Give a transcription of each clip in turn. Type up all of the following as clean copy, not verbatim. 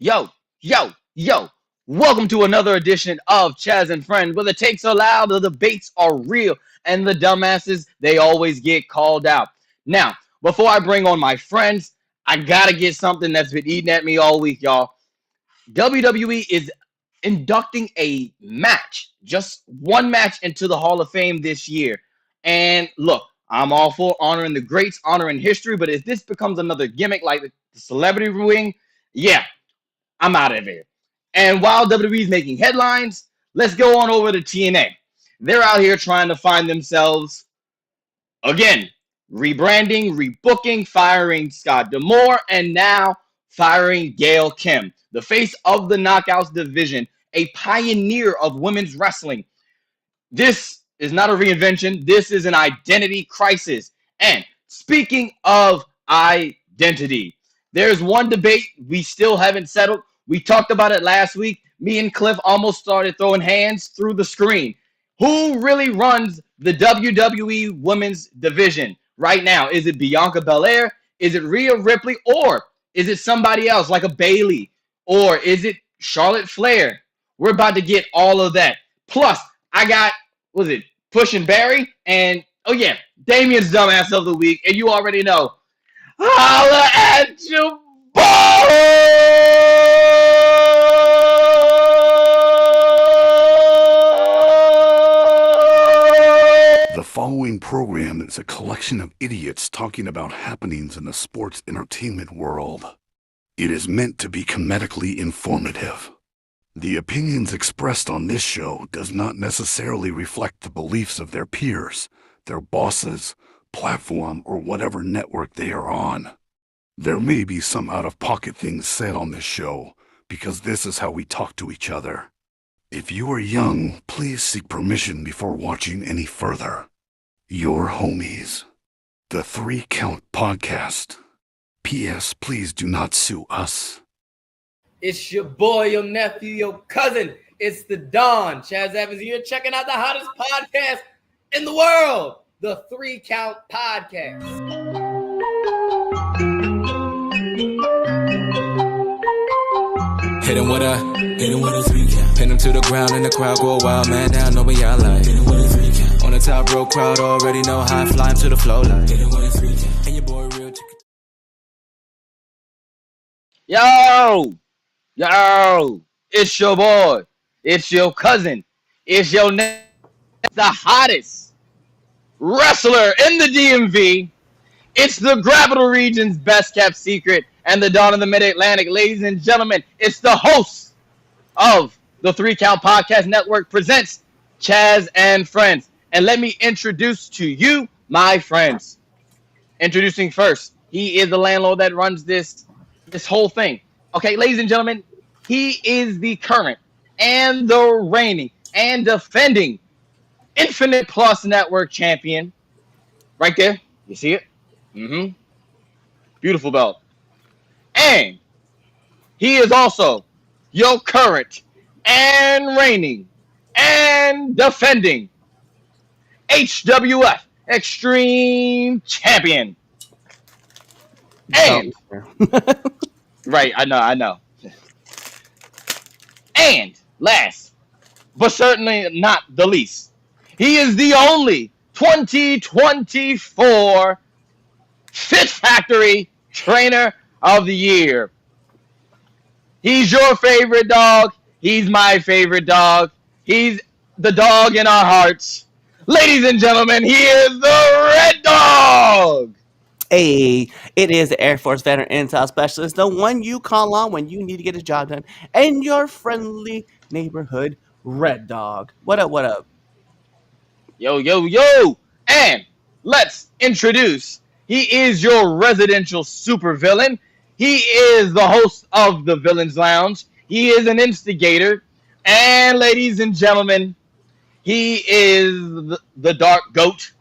Yo, yo. Welcome to another edition of Chaz and Friends, where the takes are loud, the debates are real, and the dumbasses, they always get called out. Now, before I bring on my friends, I gotta get something that's been eating at me all week, y'all. WWE is inducting a match, just one match into the Hall of Fame this year. And look, I'm all for honoring the greats, honoring history, but if this becomes another gimmick like the celebrity ring, yeah, I'm out of here. And while WWE is making headlines, let's go on over to TNA. They're out here trying to find themselves again, rebranding, rebooking, firing Scott D'Amore, and now firing Gail Kim, the face of the Knockouts division, a pioneer of women's wrestling. This is not a reinvention. This is an identity crisis. And speaking of identity, there's one debate we still haven't settled. We talked about it last week. Me and Cliff almost started throwing hands through the screen. Who really runs the WWE Women's Division right now? Is it Bianca Belair? Is it Rhea Ripley? Or is it somebody else like a Bayley? Or is it Charlotte Flair? We're about to get all of that. Plus, I got, was it Push and Barry? And, oh yeah, Damien's Dumbass of the Week. And you already know. Holla at your boy! The following program is a collection of idiots talking about happenings in the sports entertainment world. It is meant to be comedically informative. The opinions expressed on this show does not necessarily reflect the beliefs of their peers, their bosses, platform, or whatever network they are on. There may be some out-of-pocket things said on this show, because this is how we talk to each other. If you are young, please seek permission before watching any further. Your homies. The 3 Count Podcast. P.S. Please do not sue us. It's your boy, your nephew, your cousin. It's the Don. Chaz Evans here, checking out the hottest podcast in the world, the 3 Count Podcast. Hit him with a 3 count. Pin him to the ground and the crowd go wild, man down, know what y'all like. Hit him with a 3 count. On the top row, crowd already know how I fly him to the flow like. Hit him with a 3 count. And your boy real chicken. Yo, it's your boy. It's your cousin. It's your the hottest wrestler in the DMV. It's the Capital Region's best kept secret and the dawn of the Mid-Atlantic. Ladies and gentlemen, it's the host of the 3 Count Podcast Network presents Chaz and Friends. And let me introduce to you my friends. Introducing first, he is the landlord that runs this whole thing. Okay, ladies and gentlemen, he is the current and the reigning and defending Infinite Plus Network champion. Right there. You see it? Mm-hmm. Beautiful belt. And he is also your current and reigning and defending HWF Extreme Champion. And right, I know. And last, but certainly not the least, he is the only 2024 Fit Factory Trainer of the Year. He's your favorite dog. He's my favorite dog. He's the dog in our hearts. Ladies and gentlemen, he is the Red Dog. Hey, it is the Air Force Veteran Intel Specialist, the one you call on when you need to get a job done, and your friendly neighborhood Red Dog. What up? Yo. And let's introduce, he is your residential supervillain. He is the host of the Villains Lounge. He is an instigator. And ladies and gentlemen, he is the Dark Goat.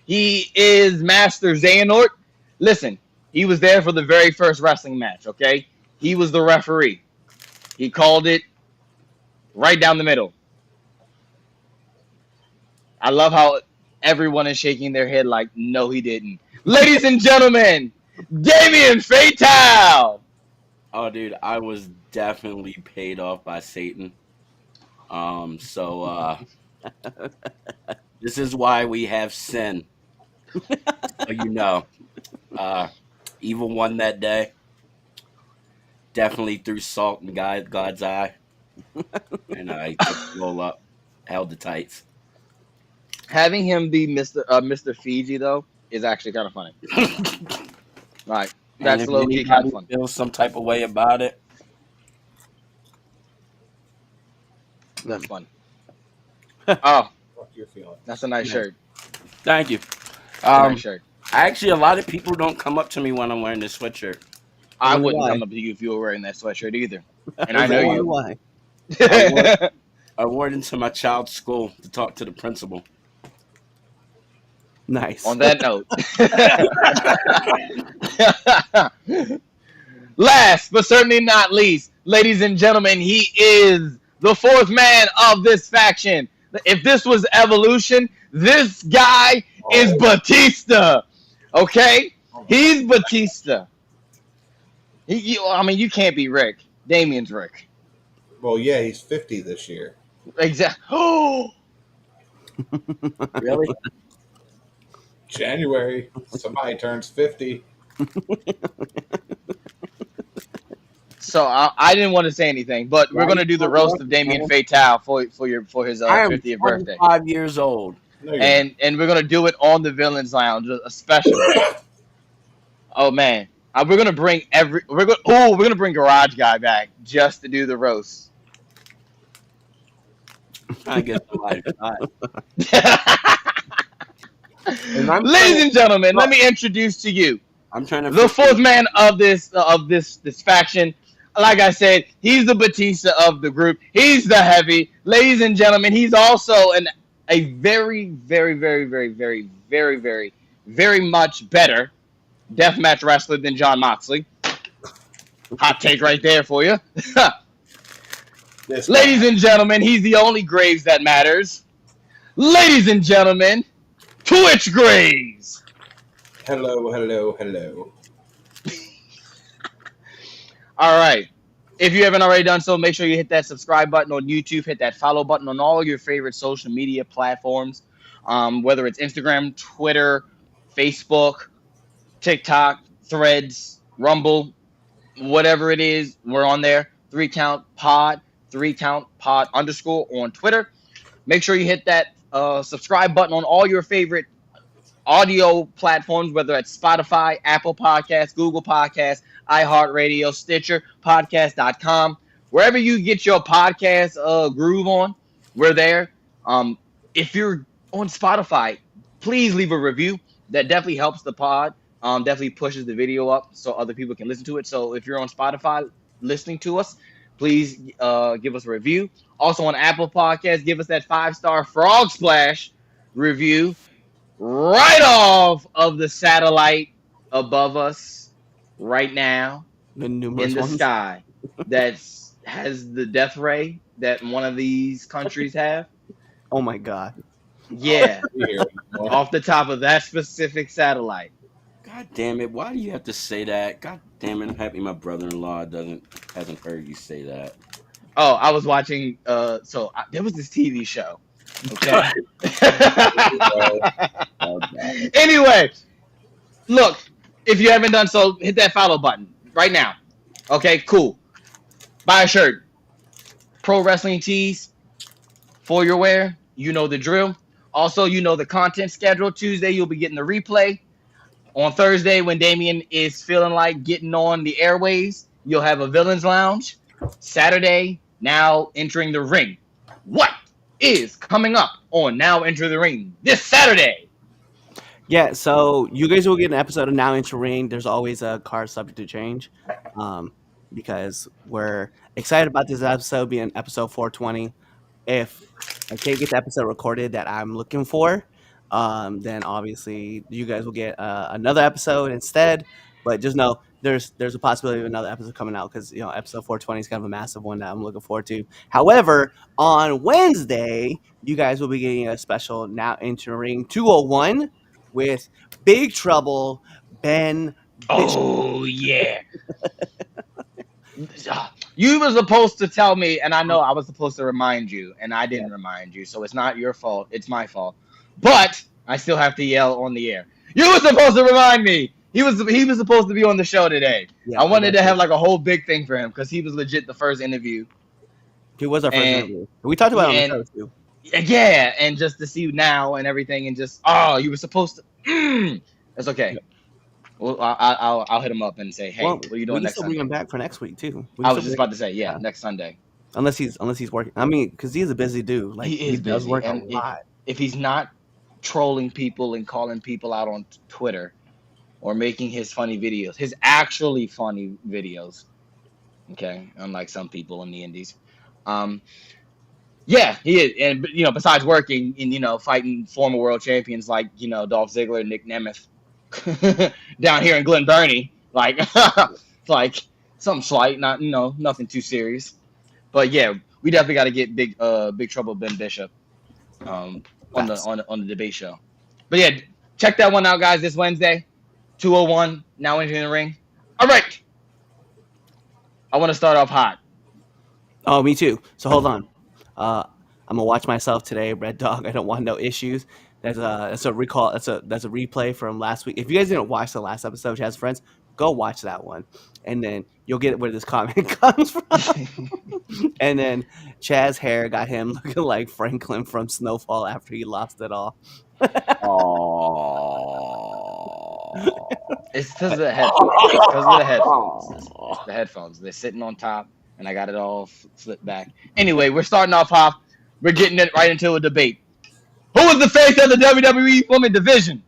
He is Master Xehanort. Listen, he was there for the very first wrestling match, okay? He was the referee. He called it right down the middle. I love how everyone is shaking their head like, no, he didn't. Ladies and gentlemen, Damien Fatal. Oh, dude, I was definitely paid off by Satan. So this is why we have sin. So uh, evil won that day. Definitely threw salt in God's eye, and I took the roll up, held the tights. Having him be Mr. Fiji though is actually kind of funny. Like And that's if low key kind of anybody funny. feels some type of way about it, That's funny. Oh, Fuck your feelings. that's a nice yeah. shirt. Thank you. That's a nice Um, shirt. actually, a lot of people don't come up to me when I'm wearing this sweatshirt. I I wonder wouldn't why. come up to you if you were wearing that sweatshirt either, and I I know wonder Um, you. why. I wore I wore it into my child's school to talk to the principal. Nice. On that note, last but certainly not least, ladies and gentlemen, he is the fourth man of this faction. If this was evolution, this guy is Oh, Batista. Okay, oh my he's Batista. I mean, you can't be Rick. Damien's Rick. Well, yeah, he's 50 this year. Exactly. Oh, Really? January, somebody turns 50. so I didn't want to say anything, but we're Why gonna you do the so roast of grumpy, Damien man? Fatale for his I am 50th birthday. 25 years old. No, you're not. And we're gonna do it on the Villains Lounge, a special. Oh man, we're gonna bring we're gonna bring Garage Guy back just to do the roast. Trying to get somebody shot. And Ladies and gentlemen, let me introduce to you I'm trying to the fix fourth man of this faction. Like I said, he's the Batista of the group. He's the heavy. Ladies and gentlemen, he's also a very, very, very, very, very, very, very, very much better deathmatch wrestler than John Moxley. Hot take right there for you. This Ladies guy. and gentlemen, he's the only Graves that matters. Ladies and gentlemen, Twitch Graves. Hello, hello, hello. All right. If you haven't already done so, make sure you hit that subscribe button on YouTube, hit that follow button on all your favorite social media platforms, whether it's Instagram, Twitter, Facebook, TikTok, Threads, Rumble, whatever it is, we're on there. 3count pod, 3count pod underscore on Twitter. Make sure you hit that subscribe button on all your favorite audio platforms, whether it's Spotify, Apple Podcasts, Google Podcasts, iHeartRadio, Stitcher, podcast.com. Wherever you get your podcast groove on, we're there. If you're on Spotify, please leave a review. That definitely helps the pod. Definitely pushes the video up so other people can listen to it. So if you're on Spotify listening to us, please give us a review. Also on Apple Podcasts, give us that 5-star frog splash review right off of the satellite above us right now The in numerous the ones. sky that's has the death ray that one of these countries have. Oh my god. Yeah, We hear anymore. off the top of that specific satellite. God damn it! Why do you have to say that? God damn it! I'm happy my brother-in-law hasn't heard you say that. Oh, I was watching. There was this TV show. Okay. Oh, God. Anyway, look, if you haven't done so, hit that follow button right now. Okay, cool. Buy a shirt. Pro Wrestling Tees for your wear. You know the drill. Also, you know the content schedule. Tuesday, you'll be getting the replay. On Thursday, when Damien is feeling like getting on the airways, you'll have a Villains Lounge. Saturday, now entering the ring. What is coming up on Now Enter the Ring this Saturday? Yeah, so you guys will get an episode of Now Into Ring. There's always a card subject to change, because we're excited about this episode being episode 420. If I can't get the episode recorded that I'm looking for, then obviously you guys will get another episode instead. But just know there's a possibility of another episode coming out because episode 420 is kind of a massive one that I'm looking forward to. However, on Wednesday, you guys will be getting a special Now Entering 201 with Big Trouble Ben Bishop. Oh, yeah. You were supposed to tell me, and I know I was supposed to remind you, and I Yeah. didn't remind you, so it's not your fault. It's my fault. But I still have to yell on the air. You were supposed to remind me. He was supposed to be on the show today. Yeah, I I wanted got to you. have like a whole big thing for him because he was legit the first interview, He was our first and interview. We talked about it on the and show too. yeah, and just to see you now and everything, and just you were supposed to. That's okay. Yeah. Well, I'll hit him up and say, hey, Well, what are you we doing can next still bring Sunday? him back for next week too. We can I still was just bring about to say, yeah, yeah. next Sunday. Unless he's working. I mean, because he's a busy dude. Like He he is does busy, work a and lot. if he's not trolling people and calling people out on Twitter or making his funny videos, his actually funny videos, okay, unlike some people in the indies, um, yeah, he is, and besides working and fighting former world champions like Dolph Ziggler, Nick Nemeth, down here in Glen Burnie, like like something slight, not nothing too serious, but yeah, we definitely got to get Big Trouble Ben Bishop on the Facts. on the debate show. But yeah, check that one out, guys. This Wednesday, 201. Now entering the ring. All right, I want to start off hot. Oh, me too. So hold on. I'm gonna watch myself today. Red Dog. I don't want no issues. That's a recall. That's a replay from last week. If you guys didn't watch the last episode, Chaz Friends, go watch that one, and then you'll get where this comment comes from. And then Chaz hair got him looking like Franklin from Snowfall after he lost it all. Oh. It's because of the headphones. It's because of the headphones. The headphones. They're sitting on top, and I got it all flipped back. Anyway, we're starting off hot. We're getting it right into a debate. Who is the face of the WWE Women Division?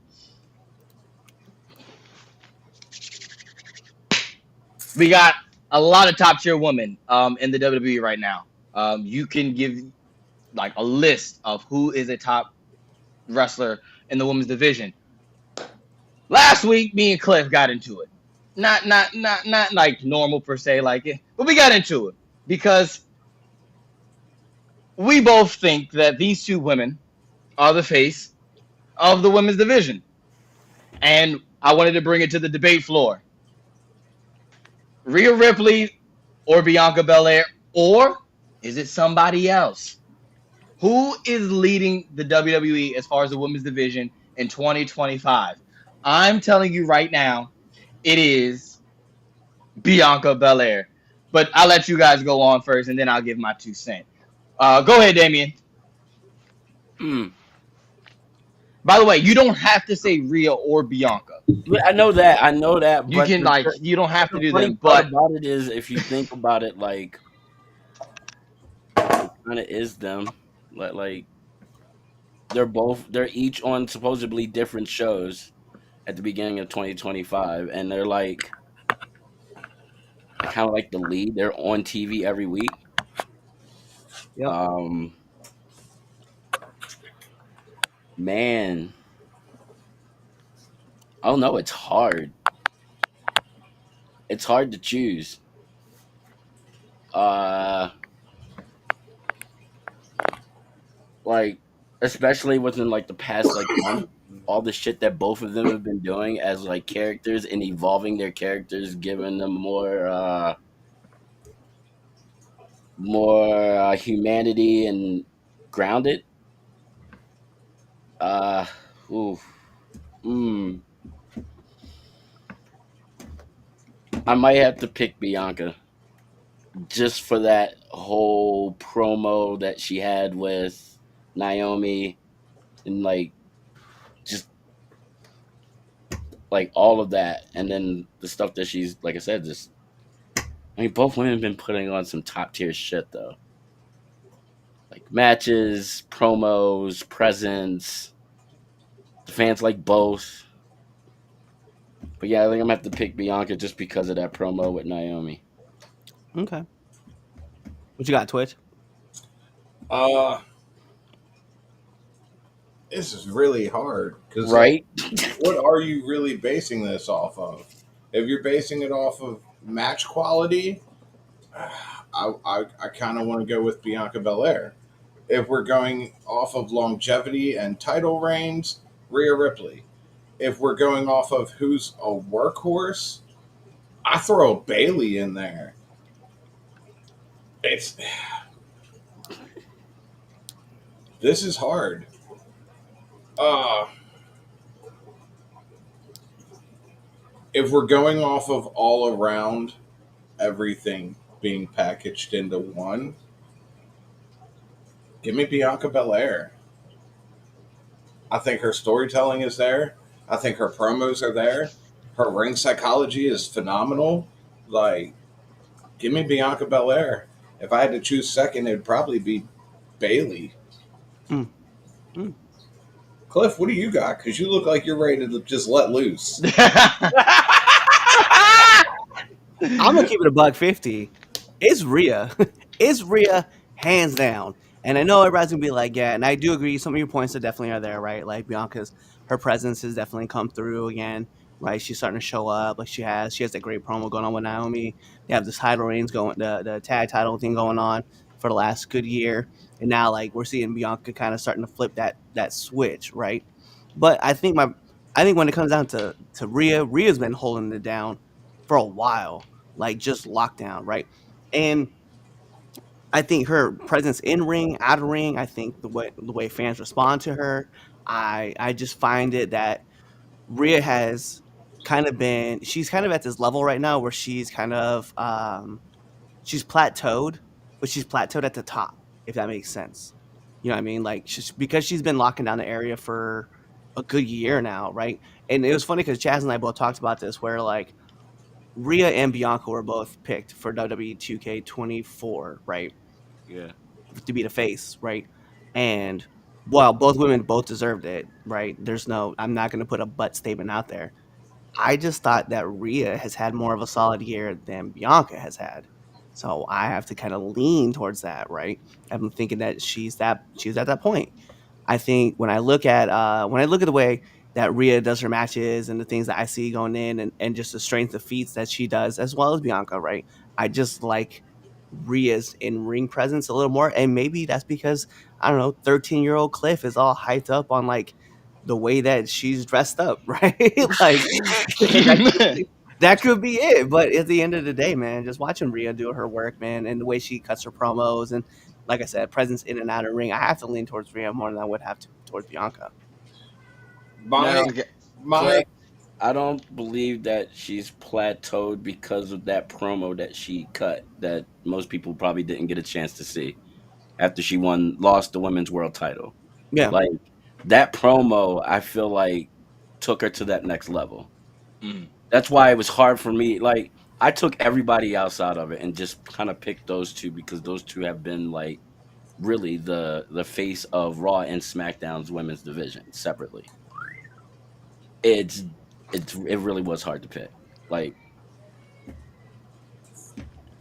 We got a lot of top tier women in the WWE right now. You can give like a list of who is a top wrestler in the women's division. Last week, me and Cliff got into it. Not like normal per se, like it, but we got into it because we both think that these two women are the face of the women's division, and I wanted to bring it to the debate floor. Rhea Ripley or Bianca Belair, or is it somebody else? Who is leading the WWE as far as the women's division in 2025? I'm telling you right now, it is Bianca Belair. But I'll let you guys go on first, and then I'll give my 2 cents. Go ahead, Damien. Mm. By the way, you don't have to say Rhea or Bianca. I know that. I know that. You But can you don't have to the do funny them, part but about it is, if you think about it, like it kind of is them. Like they're each on supposedly different shows at the beginning of 2025, and they're like kind of like the lead. They're on TV every week. Yep. Man, I don't know. It's hard. It's hard to choose. Uh, like especially within like the past like month, all the shit that both of them have been doing as like characters and evolving their characters, giving them more humanity and grounded. Uh, ooh, mm, I might have to pick Bianca just for that whole promo that she had with Naomi and like just like all of that, and then the stuff that she's like I said, just I mean, both women have been putting on some top tier shit though, like matches, promos, presents. The fans like both, but yeah, I think I'm gonna have to pick Bianca just because of that promo with Naomi. Okay. What you got, Twitch? Uh, this is really hard because, like, Right? what are you really basing this off of? If you're basing it off of match quality, I kind of want to go with Bianca Belair. If we're going off of longevity and title reigns, Rhea Ripley. If we're going off of who's a workhorse, I throw Bailey in there. It's this is hard. Uh if we're going off of all around everything being packaged into one, give me Bianca Belair. I think her storytelling is there. I think her promos are there. Her ring psychology is phenomenal. Like, give me Bianca Belair. If I had to choose second, it'd probably be Bailey. Mm. Mm. Cliff, what do you got? Because you look like you're ready to just let loose. I'm gonna keep it a buck 50. It's Rhea. It's Rhea, hands down. And I know everybody's gonna be like, yeah, and I do agree. Some of your points are definitely are there, right? Like Bianca's, her presence has definitely come through again, right? She's starting to show up, like she has. She has that great promo going on with Naomi. They have this title reigns going, the tag title thing going on for the last good year, and now like we're seeing Bianca kind of starting to flip that switch, right? But I think when it comes down to Rhea, Rhea's been holding it down for a while, like just lockdown, right? And I think her presence in ring, out of ring, I think the way fans respond to her, I just find it that Rhea has kind of been she's kind of at this level right now where she's kind of she's plateaued, but she's plateaued at the top, if that makes sense. You know what I mean? Like she's because she's been locking down the area for a good year now, right? And it was funny because Chaz and I both talked about this where like Rhea and Bianca were both picked for WWE 2K24, right? Yeah. To be the face, right? And while both women both deserved it, right? I'm not going to put a but statement out there. I just thought that Rhea has had more of a solid year than Bianca has had. So I have to kind of lean towards that, right? I'm thinking that she's at that point. I think when I look at the way that Rhea does her matches and the things that I see going in and just the strength of feats that she does as well as Bianca, right? I just like Rhea's in ring presence a little more. And maybe that's because I don't know, 13-year-old Cliff is all hyped up on like the way that she's dressed up, right? Like that could be it. But at the end of the day, man, just watching Rhea do her work, man, and the way she cuts her promos and like I said, presence in and out of ring, I have to lean towards Rhea more than I would have to towards Bianca. My Now, Okay. my I don't believe that she's plateaued because of that promo that she cut that most people probably didn't get a chance to see after she lost the women's world title. Yeah. Like that promo, I feel like took her to that next level. Mm. That's why it was hard for me. Like I took everybody outside of it and just kind of picked those two because those two have been like really the face of Raw and SmackDown's women's division separately. It's it really was hard to pick. Like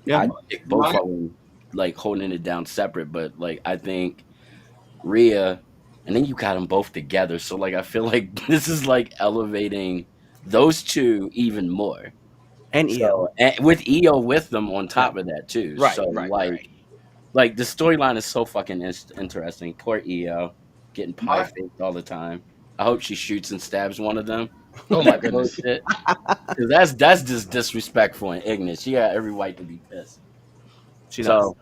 Yeah. I picked both my of them like holding it down separate, but like I think Rhea, and then you got them both together. So like I feel like this is like elevating those two even more. And So EO. and with EO with them on Yeah. top of that too. Right, So right, right, right. like the storyline is so fucking interesting. Poor EO getting pie my faked all the time. I hope she shoots and stabs one of them. Oh my That goodness. bullshit. Because that's just disrespectful and ignorant. She got every right to be pissed. She does. So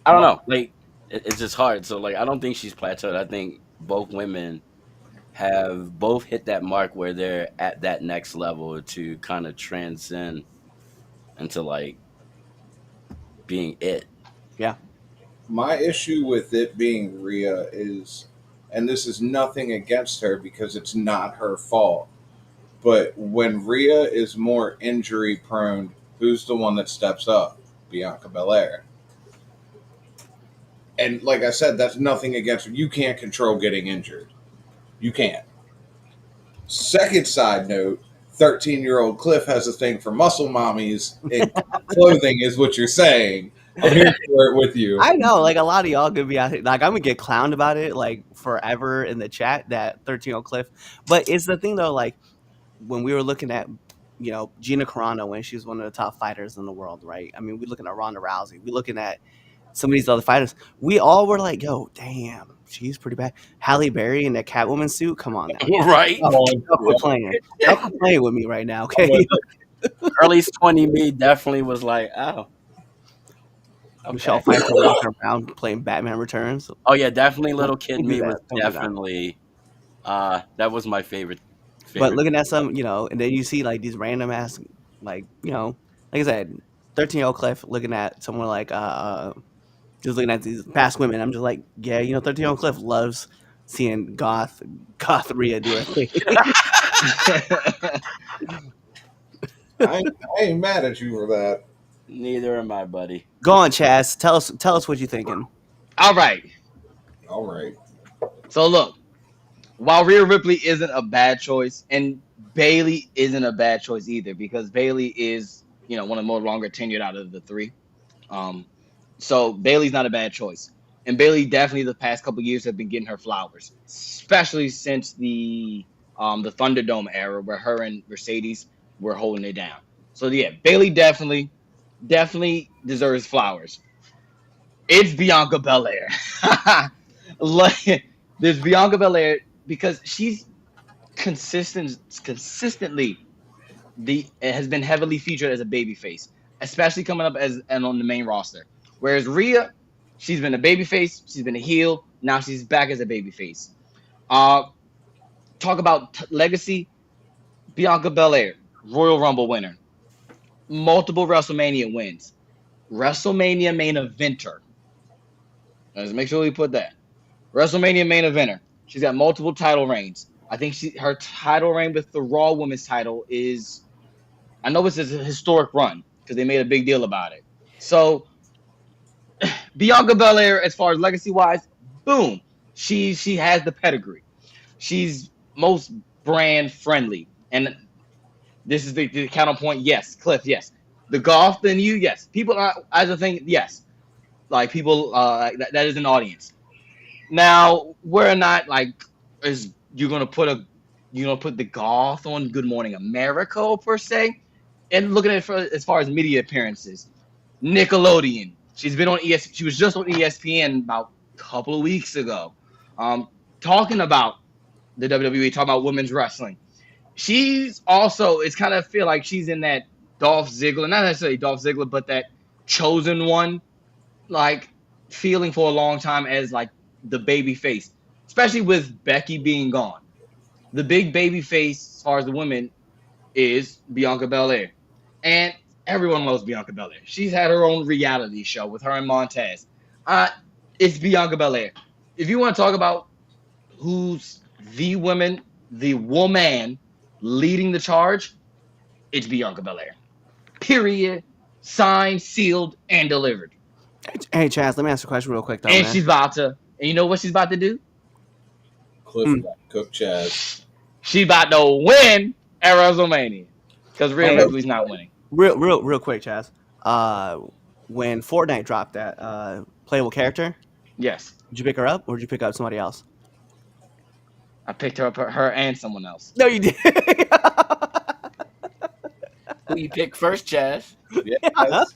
I don't my know. Like it's just hard. So like I don't think she's plateaued. I think both women have both hit that mark where they're at that next level to kind of transcend into like being it. Yeah. my issue with it being Rhea is, and this is nothing against her because it's not her fault. But when Rhea is more injury prone, who's the one that steps up? Bianca Belair. And like I said, that's nothing against her. You can't control getting injured. You can't. Second side note, 13-year-old Cliff has a thing for muscle mommies in clothing, is what you're saying. I'm here for it with you. I know, like a lot of y'all gonna be out here, like I'm gonna get clowned about it like forever in the chat that 13-year-old Cliff. But it's the thing though, like when we were looking at Gina Carano when she's one of the top fighters in the world, right? I mean, we're looking at Ronda Rousey, we're looking at some of these other fighters. We all were like, "Yo, damn, she's pretty bad." Halle Berry in that Catwoman suit. Come on now, Right? y'all quit playing. Y'all quit playing with me right now, okay? Early 20 me definitely was like, oh. Michelle Okay. Pfeiffer walking around playing Batman Returns. Oh yeah, definitely. Little kid Don't do me that. was Don't do that. definitely. That was my favorite. But looking at some, and then you see like these random ass, like like I said, 13-year-old Cliff looking at someone like just looking at these past women. I'm just like, yeah, 13-year-old Cliff loves seeing goth Rhea do her thing. I ain't mad at you for that. Neither am I, buddy. Go on, Chaz. Tell us what you're thinking. All right. All right. So look, while Rhea Ripley isn't a bad choice, and Bailey isn't a bad choice either, because Bailey is, one of the more longer tenured out of the three. Um, so Bailey's not a bad choice. And Bailey definitely the past couple years have been getting her flowers, especially since the Thunderdome era where her and Mercedes were holding it down. So yeah, Bailey definitely deserves flowers. It's Bianca Belair. Like, there's Bianca Belair because she's consistently has been heavily featured as a babyface, especially coming up as and on the main roster. Whereas Rhea, she's been a babyface, she's been a heel, now she's back as a babyface. Uh, talk about legacy. Bianca Belair, Royal Rumble winner, multiple WrestleMania wins, WrestleMania main eventer. Let's make sure we put that. WrestleMania main eventer. She's got multiple title reigns. I think her title reign with the Raw Women's title is, I know it's a historic run because they made a big deal about it. So Bianca Belair, as far as legacy wise, boom, she has the pedigree. She's most brand friendly, and this is the counterpoint. Yes, Cliff. Yes, the golf in you. Yes, people are as a thing. Yes, like people. That is an audience. Now we're not like is you're gonna put the golf on Good Morning America per se, and looking at it as far as media appearances, Nickelodeon. She's been on She was just on ESPN about a couple of weeks ago, talking about the WWE, talking about women's wrestling. She's also it's kind of feel like she's in that Dolph Ziggler, not necessarily Dolph Ziggler, but that chosen one like feeling for a long time as like the baby face, especially with Becky being gone. The big baby face as far as the women is Bianca Belair, and everyone loves Bianca Belair. She's had her own reality show with her and Montez. It's Bianca Belair. If you want to talk about who's the woman leading the charge, it's Bianca Belair. Period. Signed, sealed, and delivered. Hey, Chaz, let me ask you a question real quick, though, And man. she's about to, and you know what she's about to do? Cliff got cook Chaz. She's about to win at WrestleMania because Rhea Ripley's not winning. Real quick, Chaz. When Fortnite dropped that playable character, Yes, did you pick her up or did you pick up somebody else? I picked her and someone else. No, you did. Who you pick first, Chaz? Yes.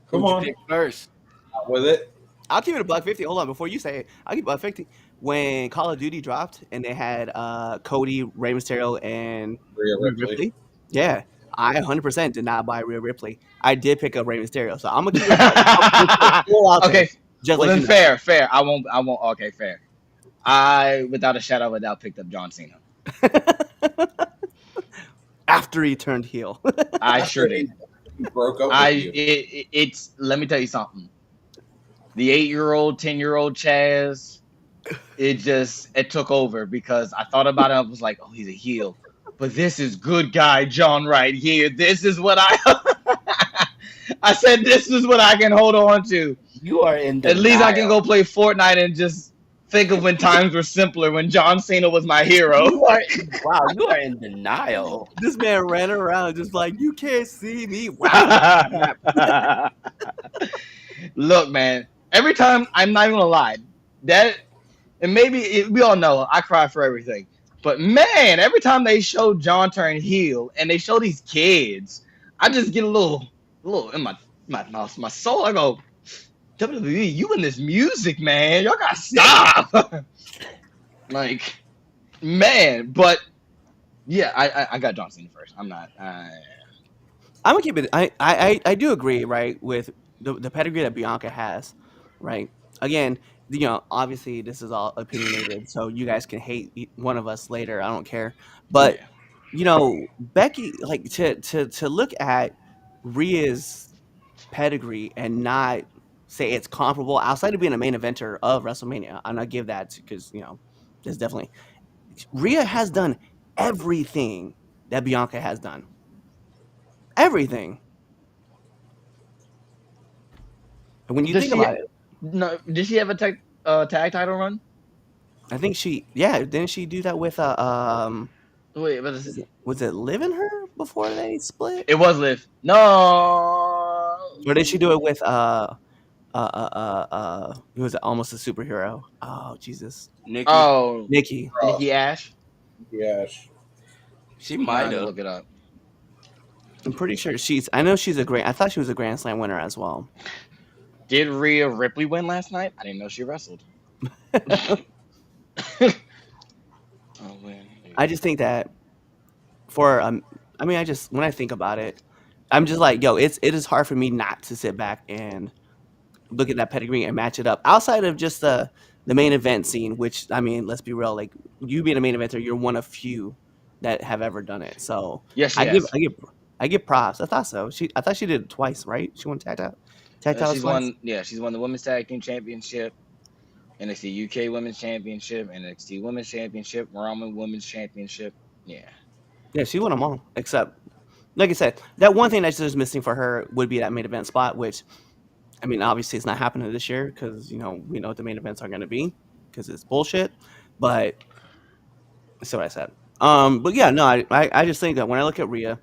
Come Who'd on, you pick first? out with it. I'll keep it $150. Hold on, before you say it, I'll keep it $150. When Call of Duty dropped and they had Cody, Rey Mysterio, and Rhea Ripley. yeah, I 100% did not buy Rhea Ripley. I did pick up Rey Mysterio, so I'm gonna keep it full out there, Okay, just well like then fair. I won't. Okay, fair. I, without a shadow of a doubt, picked up John Cena. after he turned heel. I sure did. He broke up with you. It's. Let me tell you something. The 8-year-old, 10-year-old Chaz, it took over because I thought about it. I was like, oh, he's a heel, but this is good guy John right here. This is what I said. This is what I can hold on to. You are in denial. At least I can go play Fortnite and just think of when times were simpler, when John Cena was my hero. You are in denial. This man ran around just like, you can't see me. Wow. Look, man, every time, I'm not even gonna lie, we all know I cry for everything. But man, every time they show John turn heel and they show these kids, I just get a little in my soul. I go, WWE, you in this music, man. Y'all gotta stop. Like, man, but yeah, I got John Cena first. I'm not. I'm gonna keep it. I do agree, right, with the pedigree that Bianca has, right? Again, obviously this is all opinionated, so you guys can hate one of us later. I don't care. But Yeah. Becky, like to look at Rhea's pedigree and not say it's comparable outside of being a main eventer of WrestleMania, and I give that because there's definitely Rhea has done everything that Bianca has done. Everything. And when you Does think she? about it, No. Did she have a tag title run? I think didn't she do that with Wait, but was it Liv and her before they split? it was Liv. No. Or did she do it with who was almost a superhero? Oh Jesus. Nikki, Oh, Nikki. Nikki Ash. Yes. she I might had to have. look it up. I'm pretty sure I know she's I thought she was a Grand Slam winner as well. Did Rhea Ripley win last night? I didn't know she wrestled. I just think that for I mean, when I think about it, I'm just like, it is hard for me not to sit back and look at that pedigree and match it up outside of just the main event scene, which I mean, let's be real, like you being a main eventer, you're one of few that have ever done it. So yes, I yes. give props. I thought so. I thought she did it twice, right? She won tag titles She's twice. won. Yeah, she's won the Women's Tag Team Championship, NXT UK Women's Championship, NXT Women's Championship, Ramen Women's Championship. Yeah. Yeah, she won them all, except, like I said, that one thing that's just missing for her would be that main event spot, which, I mean, obviously it's not happening this year because, we know what the main events are going to be because it's bullshit, but that's what I said. But yeah, no, I just think that when I look at Rhea,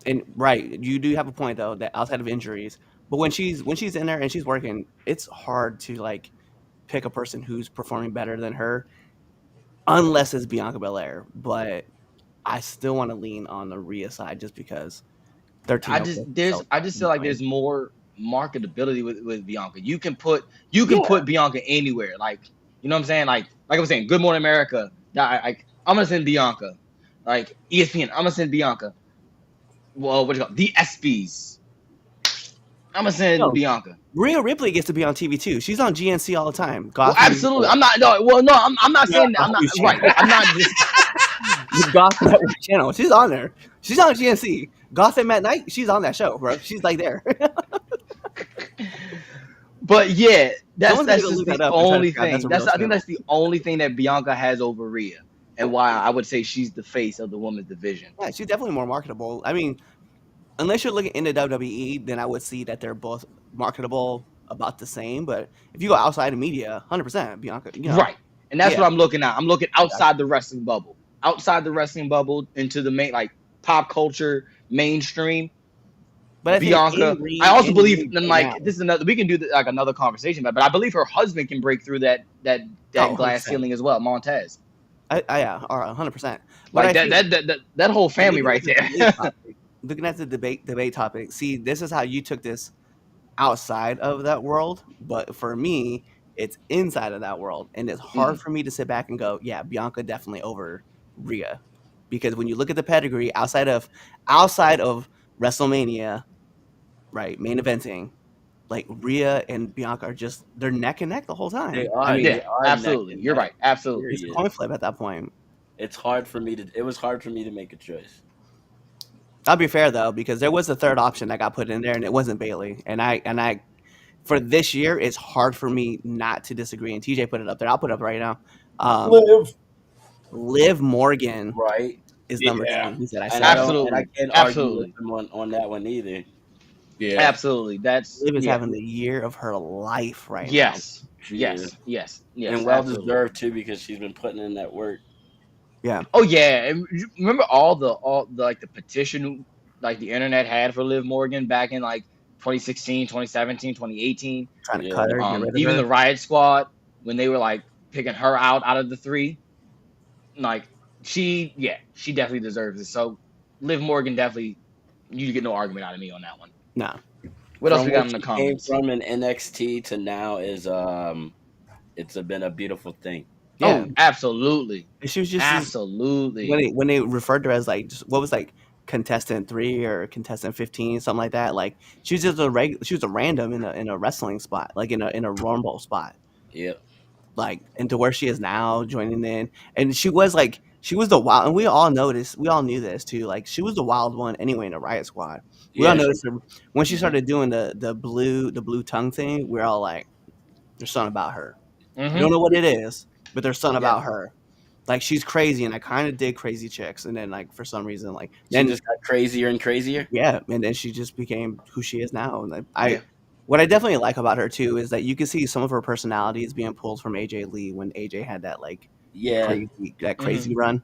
and right, you do have a point, though, that outside of injuries, but when she's in there and she's working, it's hard to, like, pick a person who's performing better than her unless it's Bianca Belair, but I still want to lean on the Rhea side just because 1304 I just feel like there's more marketability with Bianca. You can put Yeah. Bianca anywhere. Like, you know what I'm saying? Like I was saying, Good Morning America. I'm gonna send Bianca. Like ESPN, I'm gonna send Bianca. Well, what do you call it? The ESPYs? I'm gonna send Bianca. Rhea Ripley gets to be on TV too. She's on GNC all the time. Well, absolutely. I'm not. No. Well, no. I'm not saying that. I'm not right. I'm not just. The Gotham Network channel. She's on there. She's on GNC. Gotham at night. She's on that show, bro. She's like there. But yeah, that's Someone's gonna just look the that up and try to only figure out thing. that's a That's real I think channel. that's the only thing that Bianca has over Rhea, and why I would say she's the face of the women's division. Yeah, she's definitely more marketable. I mean, unless you're looking into WWE, then I would see that they're both marketable about the same. But if you go outside of media, 100% Bianca. Right, and that's Yeah. what I'm looking at. I'm looking outside the wrestling bubble, into the main like pop culture mainstream. But I Bianca. think I also believe, right and like now, this is another. We can do like another conversation, but I believe her husband can break through that Oh, glass 100%. ceiling as well, Montez. Yeah, 100%. But Like I think that whole family right there. looking at the debate topic, see, this is how you took this outside of that world, but for me, it's inside of that world, and it's hard for me to sit back and go, yeah, Bianca definitely over Rhea, because when you look at the pedigree outside of WrestleMania, right, main eventing, like Rhea and Bianca are just they're neck and neck the whole time. They are. I mean, they Yeah, are absolutely. neck and You're neck. right. Absolutely. it's a Period. coin flip at that point. It was hard for me to make a choice. I'll be fair though, because there was a third option that got put in there, and it wasn't Bailey. And I, for this year, it's hard for me not to disagree. And TJ put it up there. I'll put it up right now. Liv Morgan Right. is number Yeah. 2. He said, "I And said I it. don't. Absolutely. And I can't Absolutely. argue with him on that one either. Yeah. Absolutely. That's Liv is yeah. having the year of her life right Yes. She Yes. is. Yes. Yes. And well absolutely. deserved too, because she's been putting in that work. now." Yeah, Oh yeah. And remember all the like the petition like the internet had for Liv Morgan back in like 2016, 2017, 2018. trying to Yeah. cut her. Get rid of Even her. the Riot Squad when they were like picking her out of the 3. Like she definitely deserves it. So Liv Morgan definitely you get no argument out of me on that one. No, What else From we got where in the she comments? Came from in NXT to now is been a beautiful thing. yeah, Oh, absolutely. she was just Absolutely. when they referred to her as like what was like contestant 3 or contestant 15, something like that. Like she was just she was a random in a wrestling spot, like in a rumble spot. Yep. Like into where she is now, joining in, and she was the wild, and we all noticed, we all knew this too. Like she was the wild one anyway in the Riot Squad. We all Yeah. noticed her when she started doing the blue tongue thing. We're all like, "There's something about her." We don't know what it is, but there's something about her. Like she's crazy, and I kind of dig crazy chicks. And then like for some reason, like She then just got crazier and crazier. yeah, and then she just became who she is now. And what I definitely like about her too is that you can see some of her personality is being pulled from AJ Lee when AJ had that like Yeah. crazy run.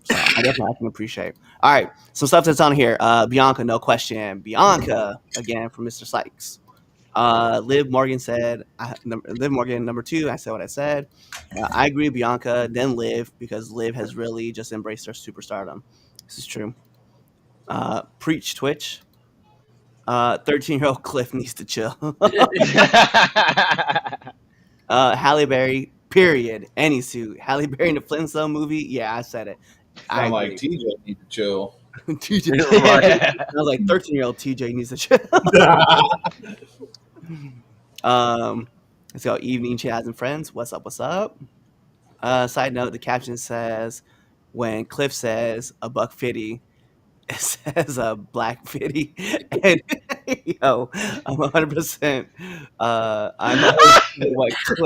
So I definitely can appreciate. All right, some stuff that's on here. Bianca, no question. Bianca again from Mr. Sykes. Liv Morgan said, Liv Morgan number 2. I said what I said. I agree, Bianca. Then Liv, because Liv has really just embraced her superstardom. This is true. Preach Twitch. 13-year-old Cliff needs to chill. Halle Berry, period. Any suit. Halle Berry in the Flintstone movie. Yeah, I said it. I'm like, TJ needs to chill. TJ, I was like, 13-year-old TJ needs to chill. Let's go. Evening, Chaz and Friends. What's up? What's up? Side note: the caption says, when Cliff says a $1.50, it says a black fitty. And yo, I'm 100%.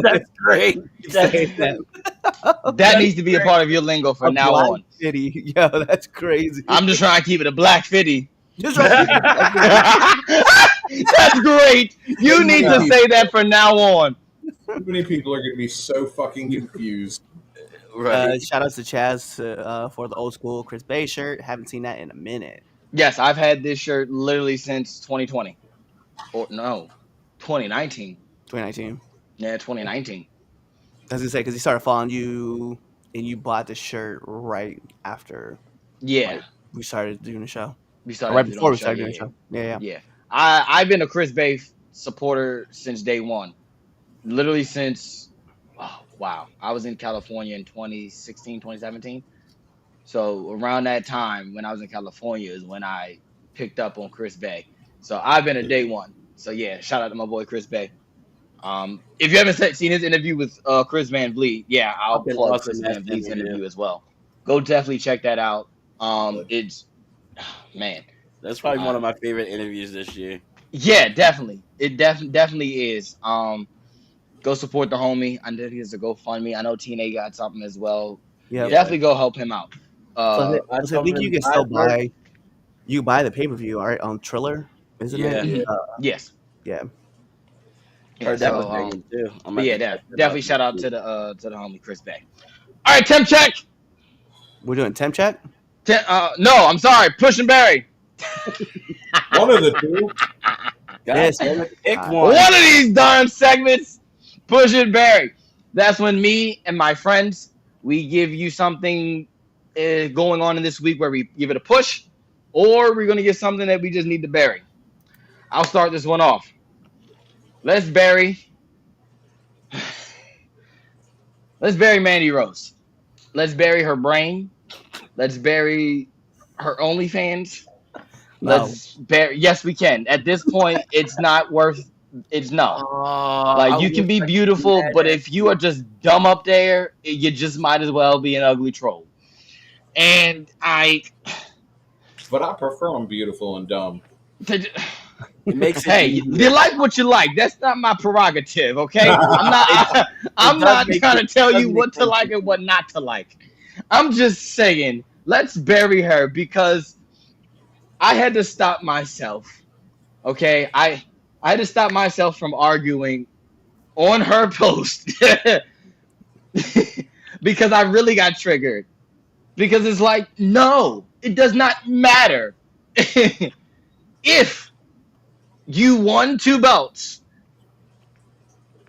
That's great. That needs to be a part of your lingo from now on. Fitty. Yo, that's crazy. I'm just trying to keep it a black fitty. Just right. That's great. You need to say that from now on. Too many people are going to be so fucking confused. Right. Shout out to Chaz for the old school Chris Bay shirt. Haven't seen that in a minute. Yes, I've had this shirt literally since 2020. Or no, 2019. 2019. Yeah, 2019. I was gonna say because he started following you and you bought the shirt right after. Yeah, like, we started doing the show. We started right doing before the we show, started doing yeah, the show. Yeah. I've been a Chris Bay supporter since day one. Literally since, wow. I was in California in 2016, 2017. So around that time when I was in California is when I picked up on Chris Bay. So I've been a day one. So yeah, shout out to my boy Chris Bay. If you haven't seen his interview with Chris Van Vliet, yeah, I'll Fucking plug awesome Chris Van Vliet's interview. interview as well. Go definitely check that out. It's man. That's probably one of my favorite interviews this year. Yeah, definitely. It definitely is. Go support the homie. I know he has a GoFundMe. I know TNA got something as well. Yeah. Definitely go help him out. I think you can still buy. You buy the pay-per-view, all right, on Triller, isn't it? Yes. Yeah. Heard that was banging too. But yeah, definitely shout out to the homie Chris Bay. All right, temp check. We're doing temp check. No, I'm sorry, Push and Barry. One of the two. Guys, pick one of these darn segments. Push and Barry. That's when me and my friends we give you something going on in this week where we give it a push, or we're gonna give something that we just need to bury. I'll start this one off. Let's bury Mandy Rose. Let's bury her brain. Let's bury her OnlyFans. Let's bury. Yes, we can. At this point, it's not worth. It's no. Like you can be beautiful, but if you are just dumb up there, you just might as well be an ugly troll. And But I prefer them beautiful and dumb. It makes hey, you like what you like. That's not my prerogative, okay? I'm not trying to tell you what to like and what not to like. I'm just saying, let's bury her because I had to stop myself. Okay? I had to stop myself from arguing on her post because I really got triggered. Because it's like, no, it does not matter. If you won 2 belts,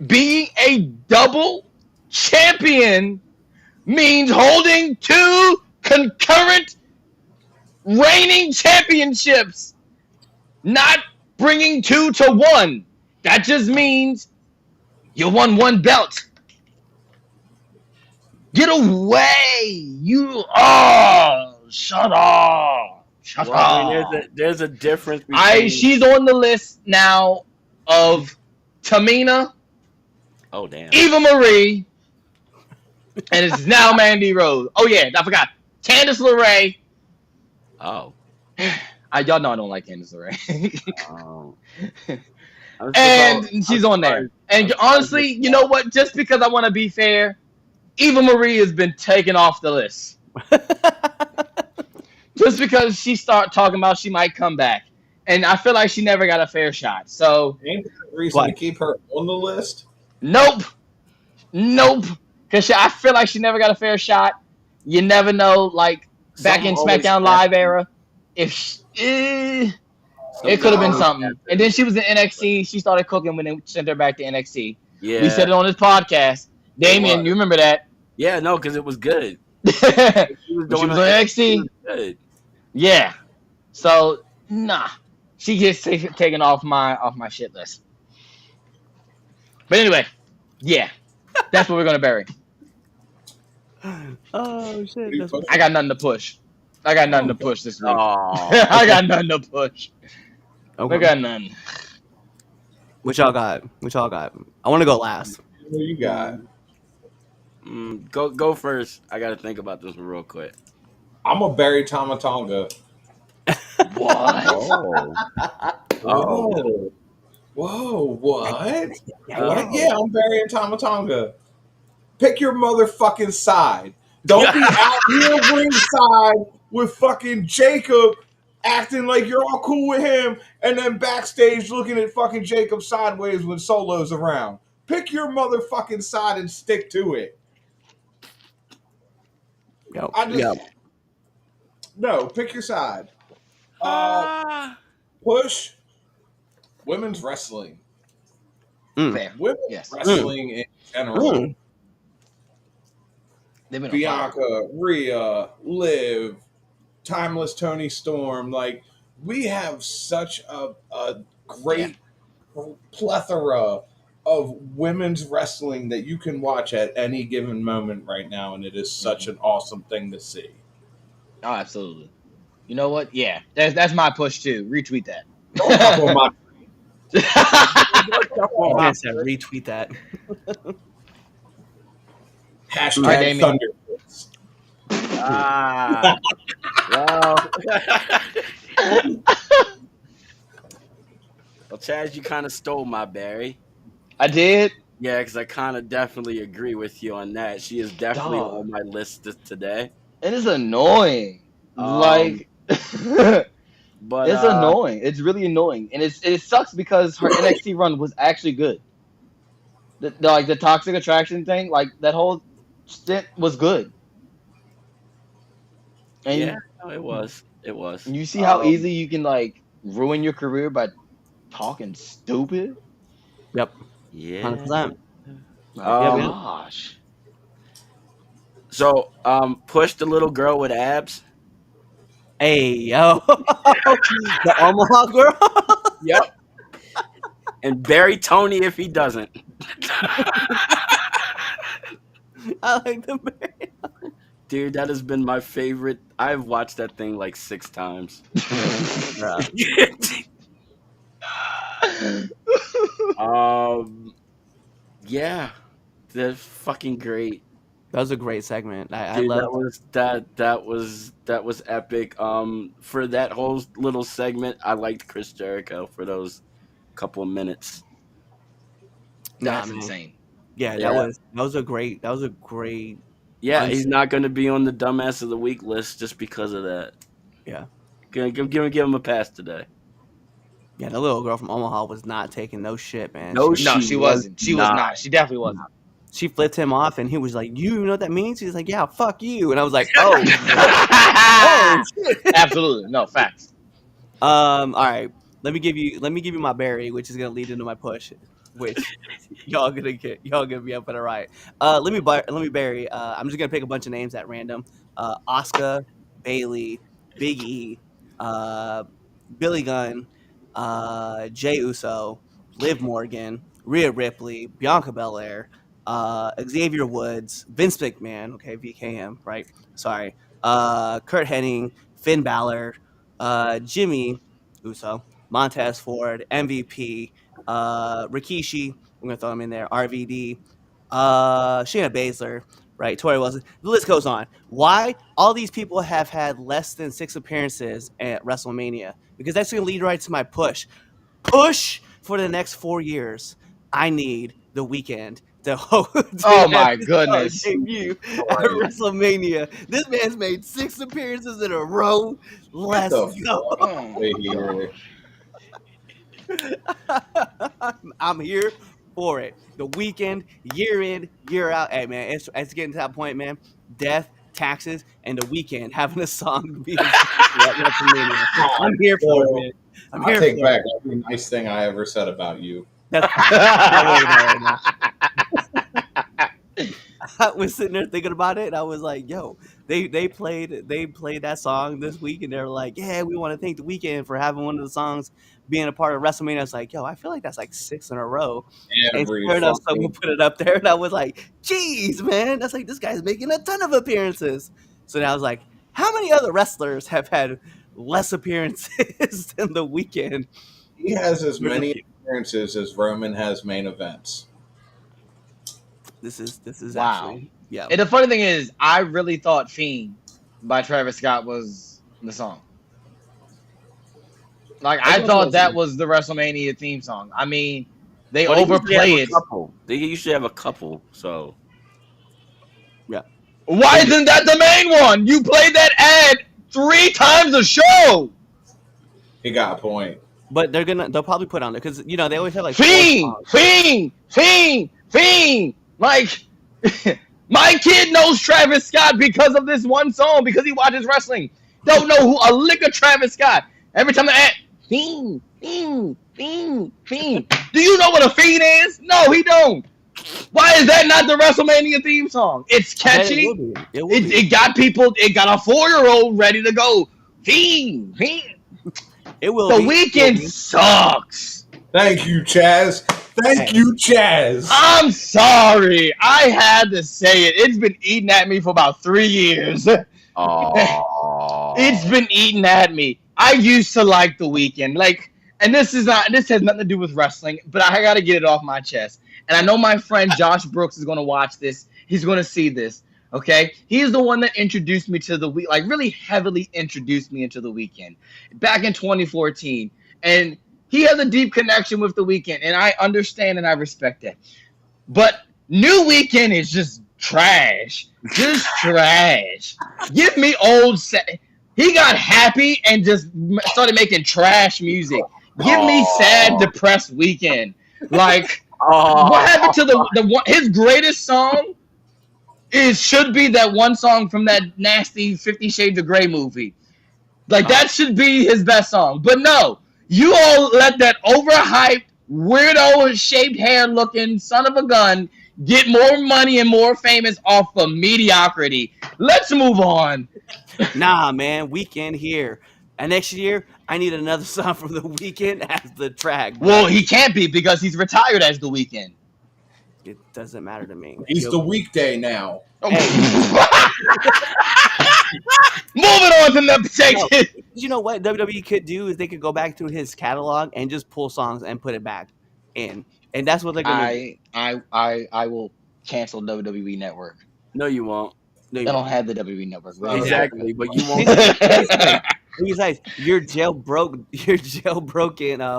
being a double champion means holding 2 concurrent reigning championships, not bringing 2 to 1. That just means you won 1 belt. Get away! Shut up! Shut Well, I mean, up. there's a difference between. She's on the list now of Tamina, Oh damn. Eva Marie, and it's now Mandy Rose. Oh yeah, I forgot. Candice LeRae. Oh. Y'all know I don't like Candice LeRae. Um, I'm And surprised. she's on there. I'm And surprised honestly, you know what? Just because I want to be fair, Eva Marie has been taken off the list. Just because she start talking about she might come back. And I feel like she never got a fair shot. So, Ain't that reason to Why? keep her on the list? nope. Nope. Because I feel like she never got a fair shot. You never know, like, back Something in always SmackDown happens. Live era, if it Something could have been always something. happens. And then she was in NXT. She started cooking when they sent her back to NXT. We Yeah. said it on this podcast. Damien, was. you remember that? Yeah, no, because it was good. When She was she doing was her on NXT NXT. was good. Yeah. So nah, she gets taken off my shit list. But anyway, yeah, that's what we're gonna bury. Oh shit! That's I got nothing to push. I got nothing to Okay. push this week. Oh. I got nothing to push. I okay. got none. What y'all got? What y'all got? I want to go last. What you got? Go first. I gotta think about this one real quick. I'm a Barry Tomatonga. What? Oh. Oh. Whoa. Whoa, what? Yeah, What? Oh. Yeah, I'm Barry and Tomatonga. Pick your motherfucking side. Don't be out here ringside with fucking Jacob acting like you're all cool with him and then backstage looking at fucking Jacob sideways when Solo's around. Pick your motherfucking side and stick to it. Yep. I just Yep. no, pick your side. Ah. Push women's wrestling. Fair. Women's Yes. wrestling in general. Mm. They've been on fire. Bianca, Rhea, Liv, Timeless Tony Storm. Like, we have such a great plethora of women's wrestling that you can watch at any given moment right now, and it is such an awesome thing to see. Oh, absolutely. You know what? Yeah, that's my push too. Retweet that. Don't hop on my I said retweet that. hashtag Alright, Damien. Thunderfist. Ah. Well. Well, Chaz, you kind of stole my Barry. I did. Yeah, because I kind of definitely agree with you on that. She is definitely Dog. on my list today. It is annoying. But it's annoying. It's really annoying, and it sucks because her NXT run was actually good. The toxic attraction thing, like that whole stint was good. And yeah, no, it was. It was. you see how easy you can like ruin your career by talking stupid. Yep. 100%. Yeah. Oh man. gosh. So, push the little girl with abs. Hey yo, the Omaha girl. Yep. And bury Tony if he doesn't. I like the berry. Dude, that has been my favorite. I've watched that thing like 6 times. Yeah, that's fucking great. That was a great segment. I Dude, love that was epic. For that whole little segment, I liked Chris Jericho for those couple of minutes. That's man. insane. Yeah, Yeah. that was a great. Yeah, he's not going to be on the dumbass of the week list just because of that. Yeah. Give him a pass today. Yeah, the little girl from Omaha was not taking no shit, man. No, No, she wasn't. She was not. not. She definitely wasn't. She flipped him off, and he was like, "You know what that means?" He's like, "Yeah, fuck you." And I was like, "Oh, oh shit." Absolutely. No, facts. All right. Let me give you my berry, which is gonna lead into my push, which y'all gonna be up for the right. Let me bury. I'm just gonna pick a bunch of names at random. Asuka, Bailey, Big E, Billy Gunn, Jay Uso, Liv Morgan, Rhea Ripley, Bianca Belair, Xavier Woods, Vince McMahon. Okay, VKM, right? Sorry. Kurt Hennig, Finn Balor, Jimmy Uso, Montez Ford, MVP, Rikishi. I'm gonna throw him in there. RVD, Shayna Baszler, right? Tori Wilson. The list goes on. Why all these people have had less than 6 appearances at WrestleMania? Because that's gonna lead right to my push. Push for the next 4 years. I need the weekend to Oh have my his goodness. debut at Right. WrestleMania. This man's made 6 appearances in a row. Get Let's the go. fuck Oh out here. I'm here for it. The weekend, year in, year out. Hey man, it's getting to that point, man. Death, taxes, and the weekend having a song being at WrestleMania. I'm here for it, So, man. I'm I here take for back it. every nice thing I ever said about you. That's fine. I'm not worried about it right now. I was sitting there thinking about it, and I was like, "Yo, they played that song this week, and they're like, yeah, we want to thank the weekend for having one of the songs being a part of WrestleMania." I was like, "Yo, I feel like that's like 6 in a row." And Every sure enough, someone fucking put it up there, and I was like, "Jeez, man, that's like this guy's making a ton of appearances." So then I was like, "How many other wrestlers have had less appearances than the weekend?" he has as There's a many few. appearances as Roman has main events. This is Wow. actually yeah. And the funny thing is, I really thought Fiend by Travis Scott was the song. Like, I I thought it thought was, that was the WrestleMania theme song. I mean, they but they usually have overplay a it. couple. They usually have a couple. So Yeah. Why isn't that the main one? You played that ad 3 times a show. He got a point. But they'll probably put on there because they always have like 4 Fiend, songs. Fiend, Fiend, Fiend. Like, my kid knows Travis Scott because of this one song, because he watches wrestling. Don't know who a lick of Travis Scott. Every time they add Fiend, Fiend, Fiend, Fiend. Do you know what a Fiend is? No, he don't. Why is that not the WrestleMania theme song? It's I bet catchy. it will be. It got people. It got a 4-year-old ready to go. Fiend, Fiend. It will The be. weekend sucks. Thank you, Chaz. Thank you, Chaz. I'm sorry. I had to say it. It's been eating at me for about 3 years. It's been eating at me. I used to like the weekend. Like, and this has nothing to do with wrestling, but I gotta get it off my chest. And I know my friend Josh Brooks is gonna watch this. He's gonna see this. Okay? He's the one that introduced me to the week, like really heavily introduced me into the weekend back in 2014. And he has a deep connection with the weekend, and I understand and I respect that. But New Weekend is just trash. Just trash. Give me old. He got happy and just started making trash music. Give me sad, depressed Weekend. Like, what happened to the one? His greatest song should be that one song from that nasty 50 Shades of Grey movie. Like, that should be his best song. But no, you all let that overhyped, weirdo shaped hair looking son of a gun get more money and more famous off of mediocrity. Let's move on. Nah, man, weekend here. And next year, I need another song from the weekend as the track. Well, he can't be because he's retired as the Weekend. It doesn't matter to me. He's the weekday now. Moving on to the section. You know what WWE could do is they could go back to his catalog and just pull songs and put it back in, and that's what they're gonna do. I will cancel WWE Network. No, you won't. No, They don't have the WWE Network. Exactly, but you won't. Besides, you're jailbroken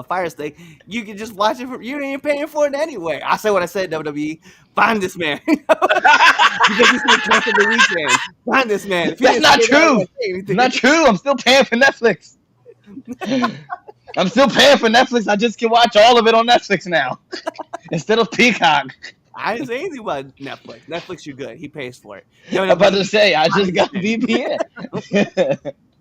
Fire Stick. You can just watch it. You ain't paying for it anyway. I said what I said. WWE, find this man because he's gonna cancel the weekend. Find this man. If he That's didn't not say that, I true. wouldn't say anything. Not true. I'm still paying for Netflix. I'm still paying for Netflix. I just can watch all of it on Netflix now instead of Peacock. I didn't say anything about Netflix. Netflix, you're good. He pays for it. I'm about to say I just got VPN.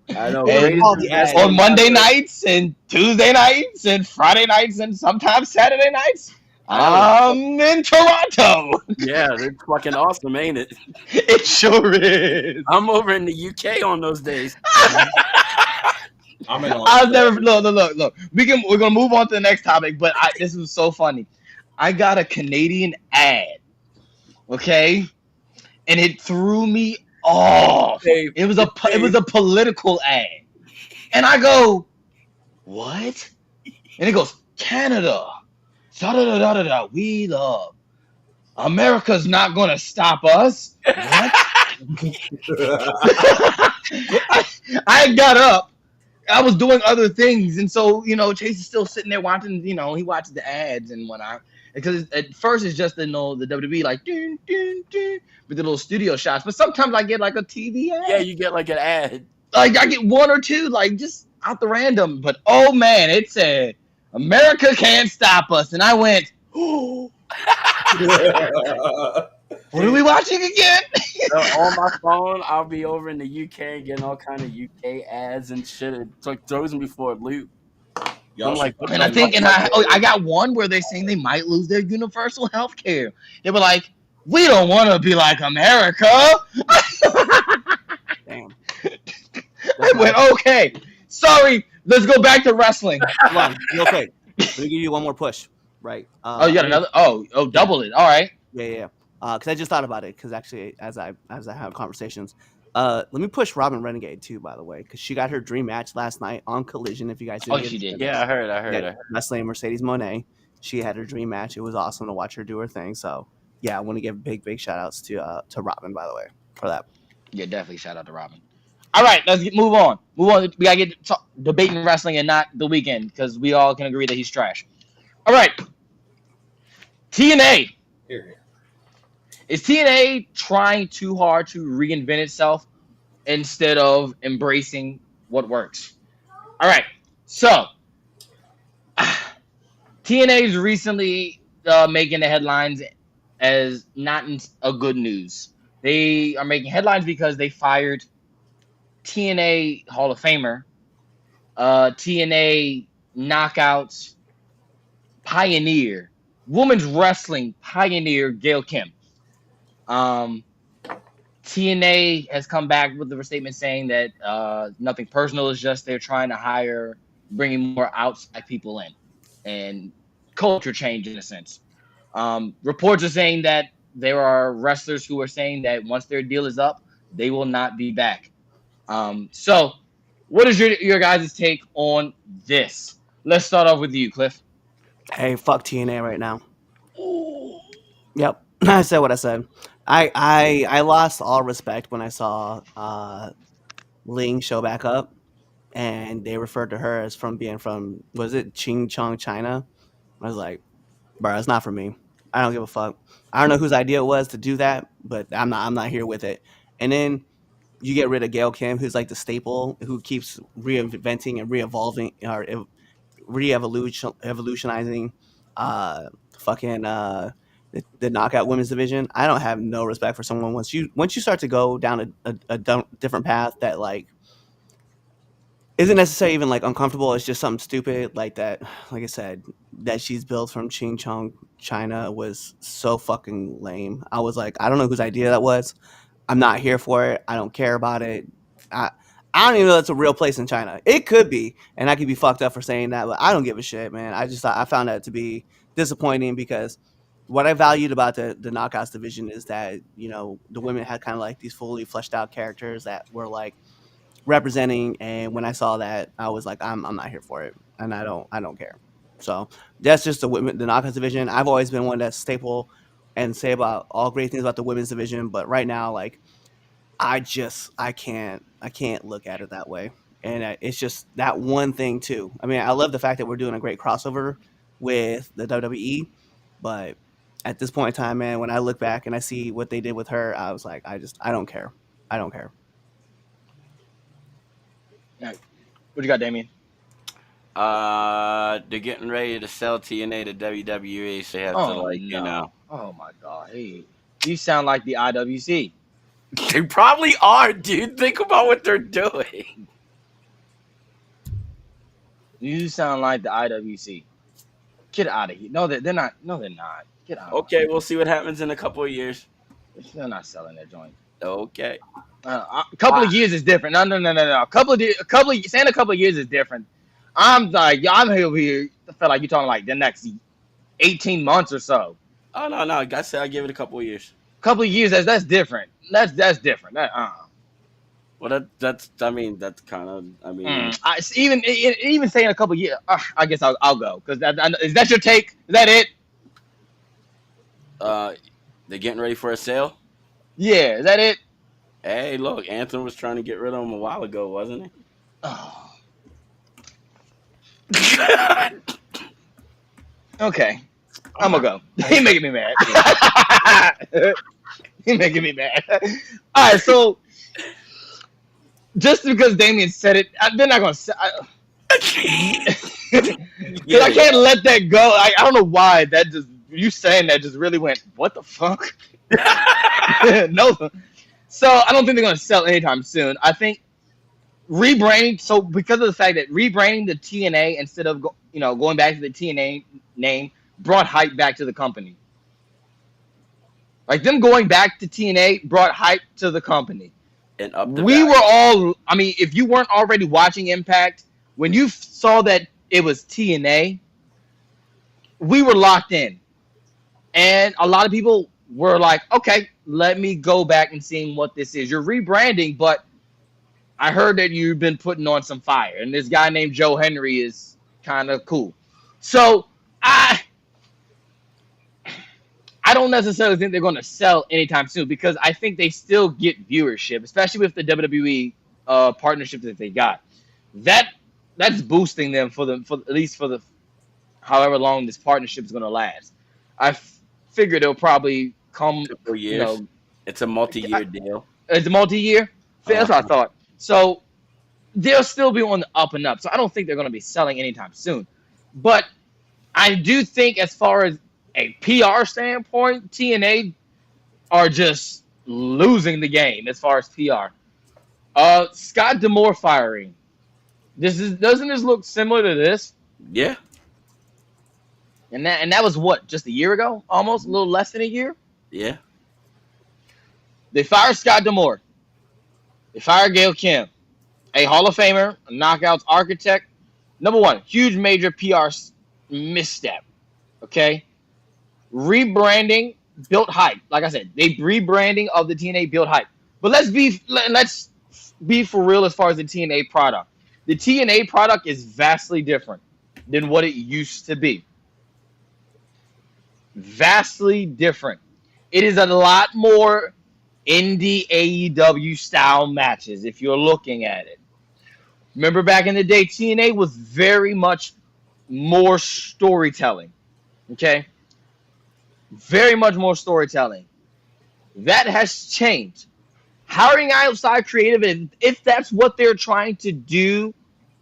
I know. And all the ads. on Monday nights and Tuesday nights and Friday nights and sometimes Saturday nights, I'm in Toronto. Yeah, they're fucking awesome, ain't it? It sure is. I'm over in the UK on those days. I'm in. I've never look. We're gonna move on to the next topic, but this was so funny. I got a Canadian ad, okay, and it threw me off. Dave, It was a political ad. And I go, what? And it goes, Canada. Da da da da da da. We love. America's not gonna stop us. What? I got up. I was doing other things, and so Chase is still sitting there watching. He watches the ads and whatnot. Because at first it's just the WWE like dun, dun, dun, with the little studio shots, but sometimes I get like a TV ad. Yeah, you get like an ad. Like I get one or two, like just out the random. But oh man, it said America can't stop us, and I went, oh, what are we watching again? So on my phone, I'll be over in the UK getting all kind of UK ads and shit. It like throws me for a loop. Y'all I'm like, should- And I think, I got one where they're saying they might lose their universal health care. They were like, we don't want to be like America. Damn. I went, okay, sorry, let's go back to wrestling. Hold on, real quick. Let me give you one more push. Right. Oh, you got another? Oh, double it. All right. Yeah. Because I just thought about it. Because actually, as I have conversations, let me push Robin Renegade too. By the way, because she got her dream match last night on Collision. If you guys didn't, Oh, she did. yeah, I heard. Wrestling Mercedes Monet. She had her dream match. It was awesome to watch her do her thing. So yeah, I want to give big shout outs to Robin, by the way, for that. Yeah, definitely shout out to Robin. All right, let's move on. We gotta get debating wrestling and not the weekend because we all can agree that he's trash. All right, TNA. Here. Is TNA trying too hard to reinvent itself instead of embracing what works? All right, so TNA is recently making the headlines as not a good news. They are making headlines because they fired TNA Hall of Famer, TNA Knockouts pioneer, women's wrestling pioneer Gail Kim. TNA has come back with a statement saying that nothing personal, is just they're trying to bringing more outside people in and culture change in a sense. Reports are saying that there are wrestlers who are saying that once their deal is up, they will not be back. So what is your guys' take on this? Let's start off with you, Cliff. Hey, fuck TNA right now. Yep, I said what I said. I lost all respect when I saw Ling show back up, and they referred to her as being from was it Ching Chong, China? I was like, bro, it's not for me. I don't give a fuck. I don't know whose idea it was to do that, but I'm not here with it. And then you get rid of Gail Kim, who's like the staple, who keeps reinventing and re-evolving or evolutionizing fucking the knockout women's division. I don't have no respect for someone once you start to go down a different path that like isn't necessarily even like uncomfortable. It's just something stupid like that. Like I said, that she's built from Ching Chong, China was so fucking lame. I was like, I don't know whose idea that was. I'm not here for it. I don't care about it. I don't even know that's a real place in China. It could be, and I could be fucked up for saying that, but I don't give a shit, man. I found that to be disappointing because what I valued about the Knockouts division is that, the women had kind of like these fully fleshed out characters that were like representing, and when I saw that, I was like, I'm not here for it, and I don't care. So that's just the Knockouts division. I've always been one that's staple and say about all great things about the women's division, but right now, like, I can't look at it that way, and it's just that one thing too. I mean, I love the fact that we're doing a great crossover with the WWE, but at this point in time, man, when I look back and I see what they did with her, I was like, I don't care. I don't care. What you got, Damien? They're getting ready to sell TNA to WWE, so they have to no. Oh my god, hey, you sound like the IWC. They probably are, dude. Think about what they're doing. You sound like the IWC. Get out of here. No, they're not. No, they're not. Get out. Okay, we'll see what happens in a couple of years. They're not selling that joint. Okay. A couple of years is different. No. A couple of years is different. I'm here. I feel like you're talking like the next 18 months or so. Oh no! I said I give it a couple of years. Couple of years, that's different. That's different. Well, that's. I mean, that's kind of. I mean, Even saying a couple years, I guess I'll go because is that your take? Is that it? uh, they're getting ready for a sale. Yeah, is that it? Hey, look, Anthem was trying to get rid of him a while ago, wasn't Oh, he? okay, I'm gonna go. He making me mad. He making me mad. All right, so just because Damien said it, they're not gonna say. Because Yeah, I can't let that go. I don't know why that just you saying that just really went. What the fuck? No. So I don't think they're gonna sell anytime soon. I think rebranding. So because of the fact that rebranding the TNA instead of going back to the TNA name brought hype back to the company. Like them going back to TNA brought hype to the company. and up the We value. were all. I mean, if you weren't already watching Impact, when you saw that it was TNA, we were locked in, and a lot of people were like, "Okay, let me go back and seeing what this is." You're rebranding, but I heard that you've been putting on some fire, and this guy named Joe Henry is kind of cool. So I don't necessarily think they're going to sell anytime soon because I think they still get viewership, especially with the WWE partnership that they got. That's boosting them for at least for the however long this partnership is going to last. Figure they'll probably come. Couple You years. know, It's a multi-year deal. it's a multi-year. That's what I thought. So they'll still be on the up and up. So I don't think they're going to be selling anytime soon. But I do think, as far as a PR standpoint, TNA are just losing the game as far as PR. Scott Demore firing. Doesn't this look similar to this? Yeah, And that was what, just a year ago, almost a little less than a year. yeah. They fired Scott Demore. They fired Gail Kim, a Hall of Famer, a knockouts architect. Number one, huge major PR misstep. Okay, rebranding built hype. Like I said, they rebranding of the TNA built hype. But let's be for real as far as the TNA product. The TNA product is vastly different than what it used to be. Vastly different. It is a lot more indie AEW style matches if you're looking at it. Remember back in the day, TNA was very much more storytelling. Okay? Very much more storytelling. That has changed. Hiring outside creative, and if that's what they're trying to do,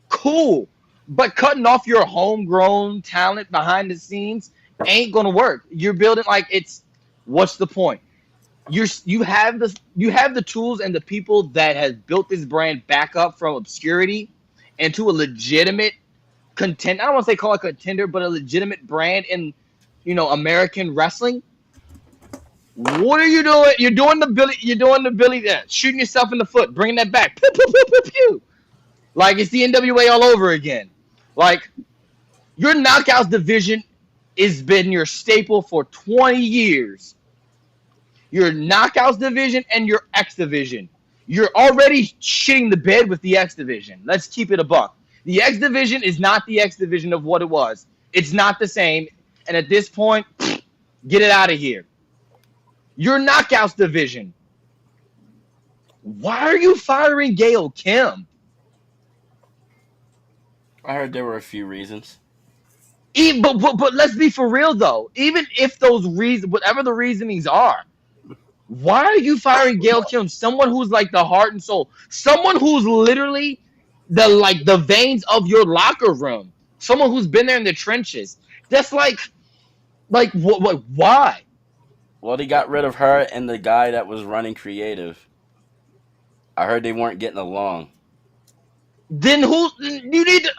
cool. But cutting off your homegrown talent behind the scenes ain't gonna work. You're building what's the point? You have the tools and the people that has built this brand back up from obscurity into a legitimate contender. I don't want to say call it contender, but a legitimate brand in American wrestling. What are you doing? You're doing the Billy. You're doing the Billy. Shooting yourself in the foot, bringing that back. Pew, pew, pew, pew, pew. Like it's the NWA all over again. Like your knockouts division has been your staple for 20 years. Your knockouts division and your X division. You're already shitting the bed with the X division. Let's keep it a buck. The X division is not the X division of what it was. It's not the same. And at this point, get it out of here. Your knockouts division. Why are you firing Gail Kim? I heard there were a few reasons. But let's be for real though. Even if those reasons, whatever the reasonings are, why are you firing Gail Kim? Someone who's like the heart and soul. Someone who's literally the veins of your locker room. Someone who's been there in the trenches. That's what? Why? Well, they got rid of her and the guy that was running creative. I heard they weren't getting along. Then you need to?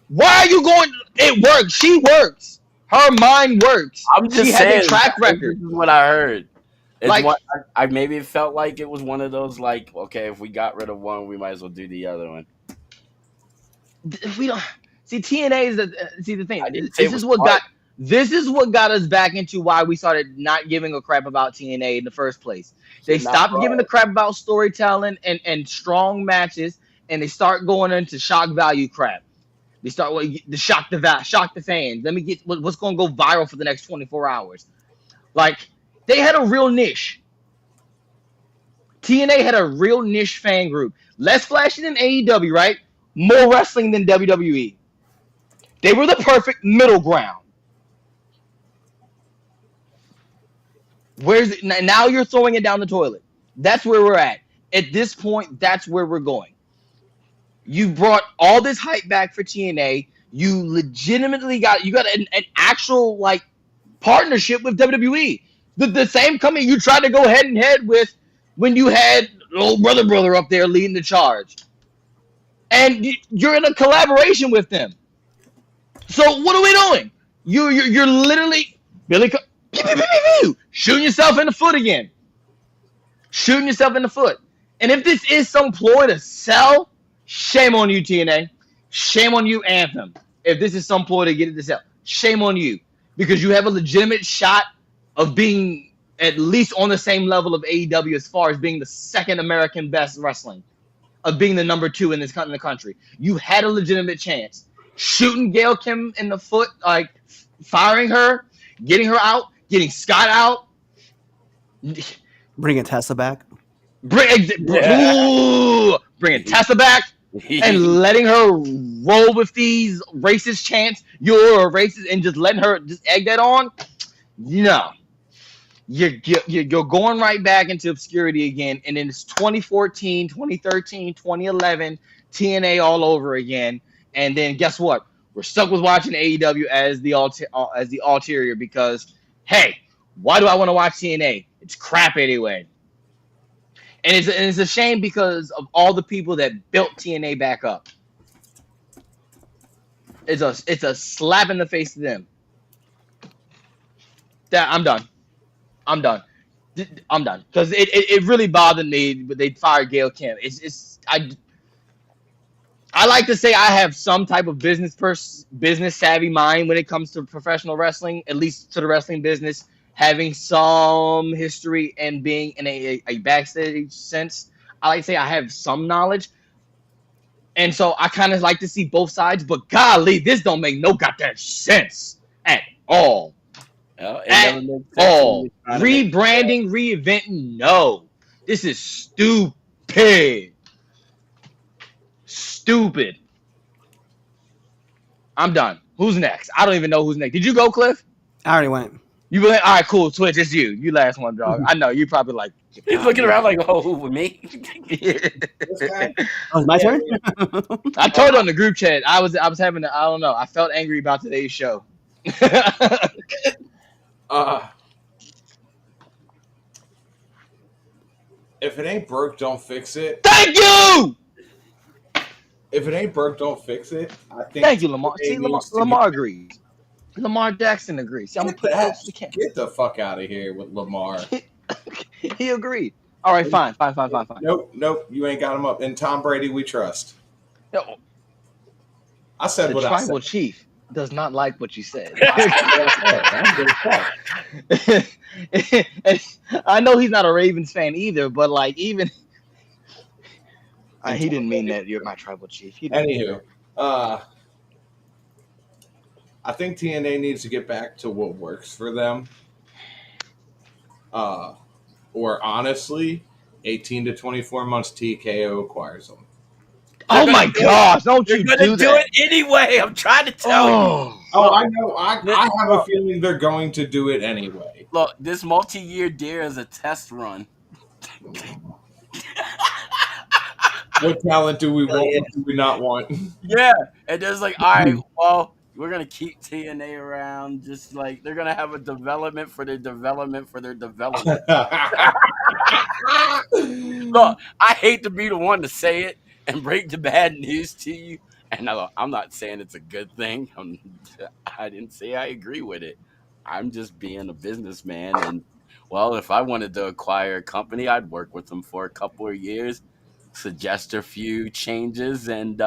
Why are you going? It works. She works. Her mind works. I'm just She has saying. a track This record. is what I heard. It's Like what I maybe it felt like it was one of those okay, if we got rid of one, we might as well do the other one. we don't see TNA is see the thing. I didn't say it This was is what hard. got This is what got us back into why we started not giving a crap about TNA in the first place. They Shit, not stopped giving a bro. crap about storytelling and strong matches, and they start going into shock value crap. They start with the shock the fans. Let me get what's going to go viral for the next 24 hours. Like they had a real niche. TNA had a real niche fan group. Less flashy than AEW, right? More wrestling than WWE. They were the perfect middle ground. Where's it now? You're throwing it down the toilet. That's where we're at. At this point, that's where we're going. You brought all this hype back for TNA. You legitimately got an actual like partnership with WWE. The same company you tried to go head and head with when you had old brother up there leading the charge, and you're in a collaboration with them. So what are we doing? You're literally Billy shooting yourself in the foot again, shooting yourself in the foot. And if this is some ploy to sell, shame on you, TNA. Shame on you, Anthem. If this is some ploy to get it to sell, shame on you because you have a legitimate shot of being at least on the same level of AEW as far as being the second American best wrestling, of being the number 2 in the country. You had a legitimate chance. Shooting Gail Kim in the foot, like firing her, getting her out, getting Scott out, Bringing Tessa back. bringing Tessa back, and letting her roll with these racist chants. You're a racist, and just letting her just egg that on. No, you're going right back into obscurity again, and then it's 2014, 2013, 2011, TNA all over again. And then guess what? We're stuck with watching AEW as the ulterior because hey, why do I want to watch TNA? It's crap anyway. And it's a shame because of all the people that built TNA back up. It's a slap in the face to them. That I'm done. I'm done. I'm done because it really bothered me. But they fired Gail Kim. I like to say I have some type of business savvy mind when it comes to professional wrestling, at least to the wrestling business, having some history and being in a backstage sense. I like to say I have some knowledge. And so I kind of like to see both sides, but golly, this don't make no goddamn sense at all. At all. Rebranding, reinventing, no. This is stupid. Stupid. I'm done. Who's next? I don't even know who's next. Did you go, Cliff? I already went. You went? All right, cool. Twitch, it's you. You last one, dog. I know. You probably like. He's looking around like, oh, who, with me? Oh, it's my turn? I told on the group chat. I was having. I don't know. I felt angry about today's show. If it ain't broke, don't fix it. Thank you. If it ain't broke, don't fix it. I think. Thank you, Lamar. See, Lamar agrees. Lamar Jackson agrees. See, I'm gonna put that. Get the fuck out of here with Lamar. He agreed. All right, fine. Nope. You ain't got him up. And Tom Brady, we trust. No, I said the what I tribal said. chief does not like what you said. I know he's not a Ravens fan either, but like even he didn't mean that. You're my tribal chief. Anywho, I think TNA needs to get back to what works for them. Or honestly, 18 to 24 months TKO acquires them. Oh my gosh! Don't you do that? It anyway. I'm trying to tell you. Oh, I know. I have a feeling they're going to do it anyway. Look, this multi-year deal is a test run. What talent do we want? What do we not want? Yeah, and there's like, all right, well, we're gonna keep TNA around. Just like they're gonna have a development for their development for their development. Look, I hate to be the one to say it and break the bad news to you. And I'm not saying it's a good thing. I didn't say I agree with it. I'm just being a businessman. And, well, if I wanted to acquire a company, I'd work with them for a couple of years, suggest a few changes, and,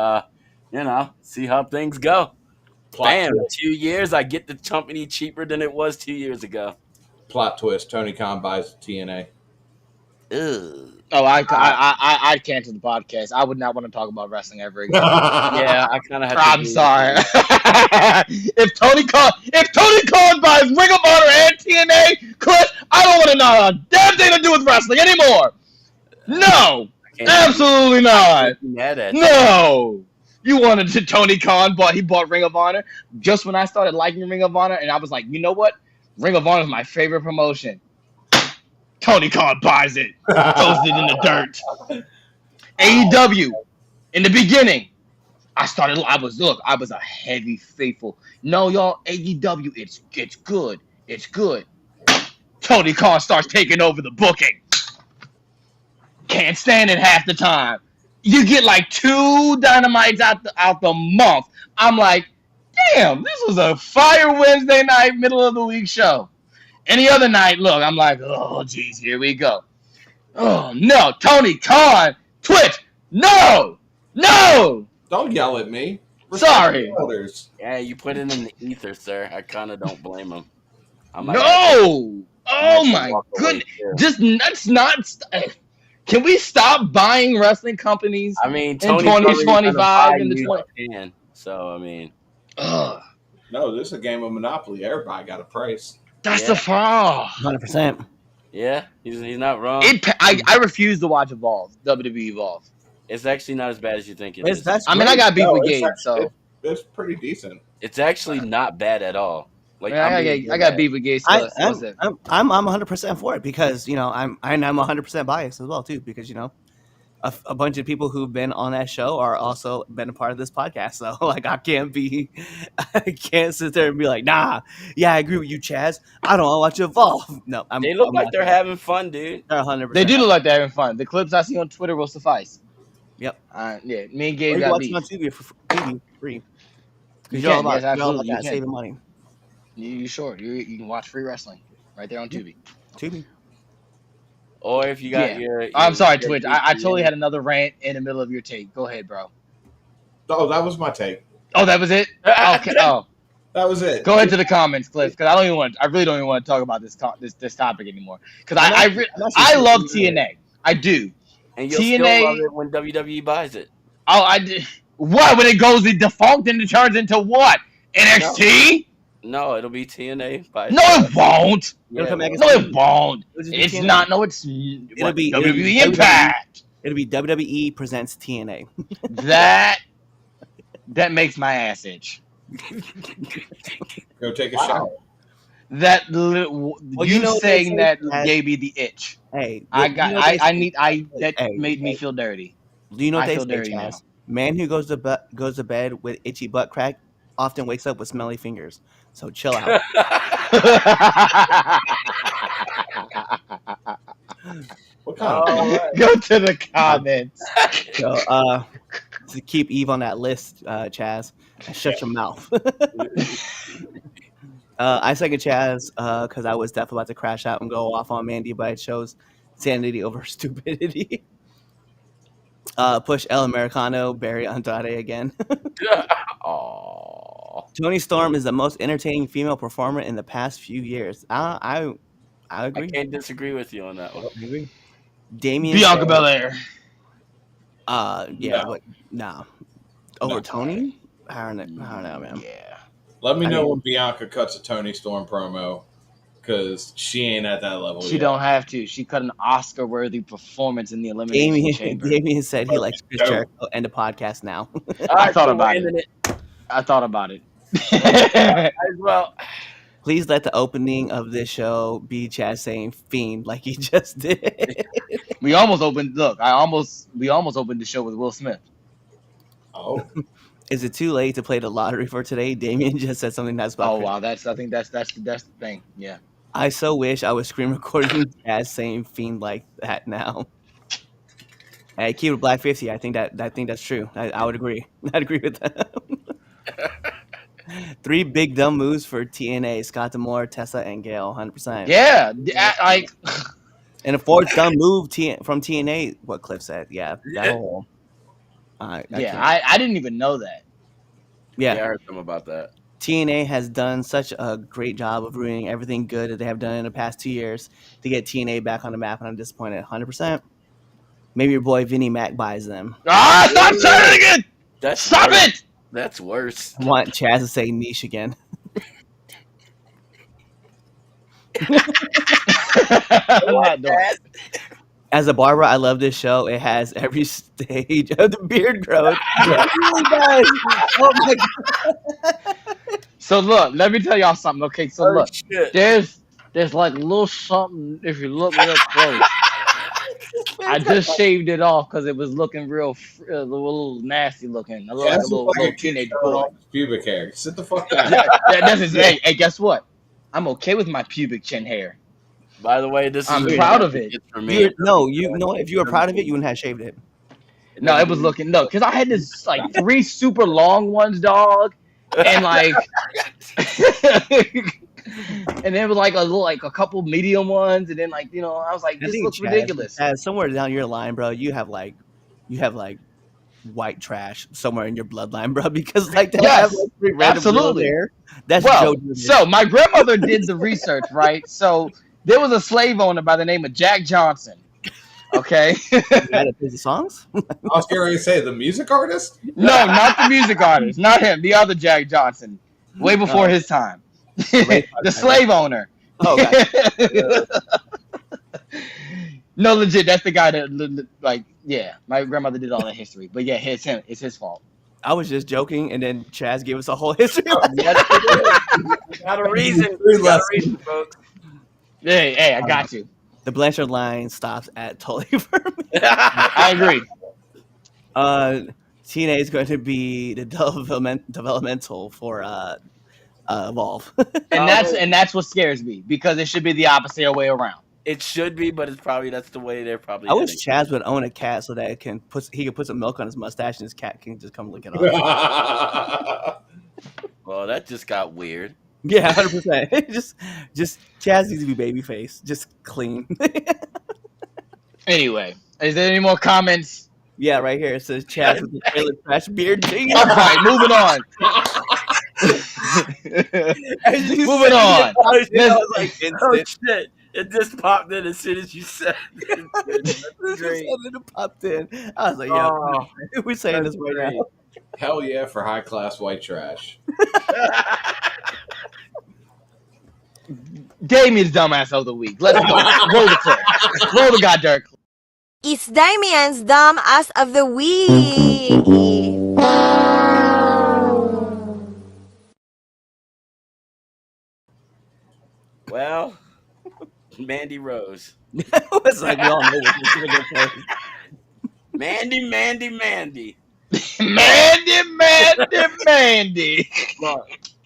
see how things go. Plot Bam! twist. 2 years, I get the company cheaper than it was 2 years ago. Plot twist. Tony Khan buys TNA. Ugh. Oh, I cancel the podcast. I would not want to talk about wrestling ever again. Yeah, I kind of have to. I'm agree with sorry. you. if Tony Khan buys Ring of Honor and TNA, Chris, I don't want to know a damn thing to do with wrestling anymore. No, I can't absolutely not. be mad at you. No. You wanted to Tony Khan, he bought Ring of Honor just when I started liking Ring of Honor, and I was like, you know what? Ring of Honor is my favorite promotion. Tony Khan buys it, throws it in the dirt. AEW, in the beginning, I was a heavy faithful. No, y'all, AEW, it's good. It's good. Tony Khan starts taking over the booking. Can't stand it half the time. You get like 2 dynamites out the month. I'm like, damn, this was a fire Wednesday night, middle of the week show. Any other night, look, I'm like, oh, geez, here we go. Oh, no, Tony Khan, Twitch, no, no. Don't yell at me. Sorry. Others. Yeah, you put it in the ether, sir. I kind of don't blame him. No. Oh, my goodness. Just, that's not. Can we stop buying wrestling companies I mean, in Tony's 2025 in the 20? Japan, so I mean, Ugh, No, this is a game of Monopoly. Everybody got a price. that's Yeah. the fall. 100%. yeah, he's not wrong. I refuse to watch Evolve, WWE Evolve. It's actually not as bad as you think it is. That's I mean, I great. got beef No, with it's Gabe, actually- so It's pretty decent. It's actually not bad at all. Like I got beef with Gabe. So what's it? I'm 100% for it because I'm 100% biased as well too because a bunch of people who've been on that show are also been a part of this podcast. So like I can't sit there and be like, nah, yeah, I agree with you, Chaz. I don't want to watch Evolve. No, They look like they're having fun, dude. They're 100%. They do look like they're having fun. The clips I see on Twitter will suffice. Yep. Yeah, me and Or Gabe you got watch beef. it on TV for free. You Because you're all can, about, yes, you're all absolutely, about you that, can. saving money. You sure? You can watch free wrestling right there on Tubi. Tubi. Or if you got Yeah. your I'm sorry, your Twitch. I totally had another rant in the middle of your take. Go ahead, bro. Oh, that was my take. Oh, that was it. Okay. Oh, That was it. go ahead to the comments, Cliff, because I really don't even want to talk about this topic anymore. Because I love TNA. I do. and you'll TNA still love it when WWE buys it. Oh, I did. What when it goes defunct and it turns into what? NXT? No, it'll be TNA by No, it won't. It'll come back as No, TNA. it won't. It'll just be It's TNA. not. No, it's It'll be WWE Impact. It'll be WWE presents TNA. That makes my ass itch. Go take a shower. That Well, you what they saying say, that Chaz? gave me the itch. Hey, That Hey, made me feel dirty. Do you know what I they feel say, dirty now. Chaz? Man who goes to bed with itchy butt crack often wakes up with smelly fingers. So chill out. What kind of Go to the comments. So, to keep Eve on that list, Chaz, shut your mouth. I second Chaz because I was definitely about to crash out and go off on Mandy, but it shows sanity over stupidity. Push El Americano, Barry Andrade again. Aww. Toni Storm is the most entertaining female performer in the past few years. I I agree. can't disagree with you on that one. I agree. Damien Bianca said- Belair. Yeah, No. but nah. Over No. Tony? I don't know, man. Yeah. Let me I know mean- when Bianca cuts a Tony Storm promo, because she ain't at that level She yet. don't have to. She cut an Oscar-worthy performance in the Elimination Chamber. Damien said he likes Chris No. Jericho. End the podcast now. I thought so about we're ending I thought about it. As well. Please let the opening of this show be Chad saying "fiend" like he just did. We almost opened. Look, we almost opened the show with Will Smith. Oh, Is it too late to play the lottery for today? Damien just said something that's about. Oh wow, I think that's the thing. Yeah. I so wish I was screen recording Chad saying "fiend" like that now. Hey, keep it Black 50. I think that's true. I would agree. I'd agree with that. 3 big dumb moves for TNA: Scott D'Amore, Tessa, and Gail. 100%. Yeah. Like And a 4th dumb move from TNA. What Cliff said. Yeah. That whole. I didn't even know that. Yeah, I Yeah. heard some about that. TNA has done such a great job of ruining everything good that they have done in the past 2 years to get TNA back on the map, and I'm disappointed 100%. Maybe your boy Vinnie Mac buys them. Ah, stop saying it again! That's Stop worse. it! That's worse. I want Chaz to say niche again. I'm not doing it. As a barber, I love this show. It has every stage of the beard growth. It really does. Oh my god. So look, let me tell y'all something. Okay, so look, Shit. there's like a little something if you look real close. I just shaved it off because it was looking a little nasty looking. I look like a That's little like a kid teenage showing boy. off his pubic hair. Sit the fuck down. That's his, hey, guess what? I'm okay with my pubic chin hair. By the way, this is I'm a proud of it. for me. You know, if you were proud of it, you wouldn't have shaved it. No, it was looking because I had this like 3 super long ones, dog, and like, and then it was like a couple medium ones, and then like I was like, I this think looks Chaz, ridiculous. somewhere down your line, bro, you have like white trash somewhere in your bloodline, bro, because like that Yes, have, like, 3 random absolutely. there. That's Well, Joe. so my grandmother did the research, right? So there was a slave owner by the name of Jack Johnson. Okay. You had to play the songs. I was getting ready to say the music artist. No, not the music artist, not him. The other Jack Johnson, way before his time. The slave owner. Oh, gotcha. No, legit. That's the guy that my grandmother did all that history. But yeah, it's him. It's his fault. I was just joking, and then Chaz gave us a whole history. Got a reason. Got a reason, folks. Hey, I got you. The Blanchard line stops at Tully for me. I agree. TNA is going to be the developmental for Evolve. And that's what scares me because it should be the opposite way around. It should be, but that's the way they're probably. I wish Chaz would own a cat so that he could put some milk on his mustache and his cat can just come lick it off. Well, that just got weird. Yeah, 100%. Just Chaz needs to be babyface, just clean. Anyway, is there any more comments? Yeah, right here it says Chaz with the trailer trash beard. All right, moving on. Moving on. I was like, oh shit. It just popped in as soon as you said it. It popped in. I was like, yeah, we're saying this right now. Hell yeah for high class white trash. Damien's dumbass of the week. Let's go. Roll the clip. Roll the goddamn clip. It's Damien's Dumb Ass of the Week. Well, Mandy Rose. It's like we all know what this is going to play. Mandy. Mandy.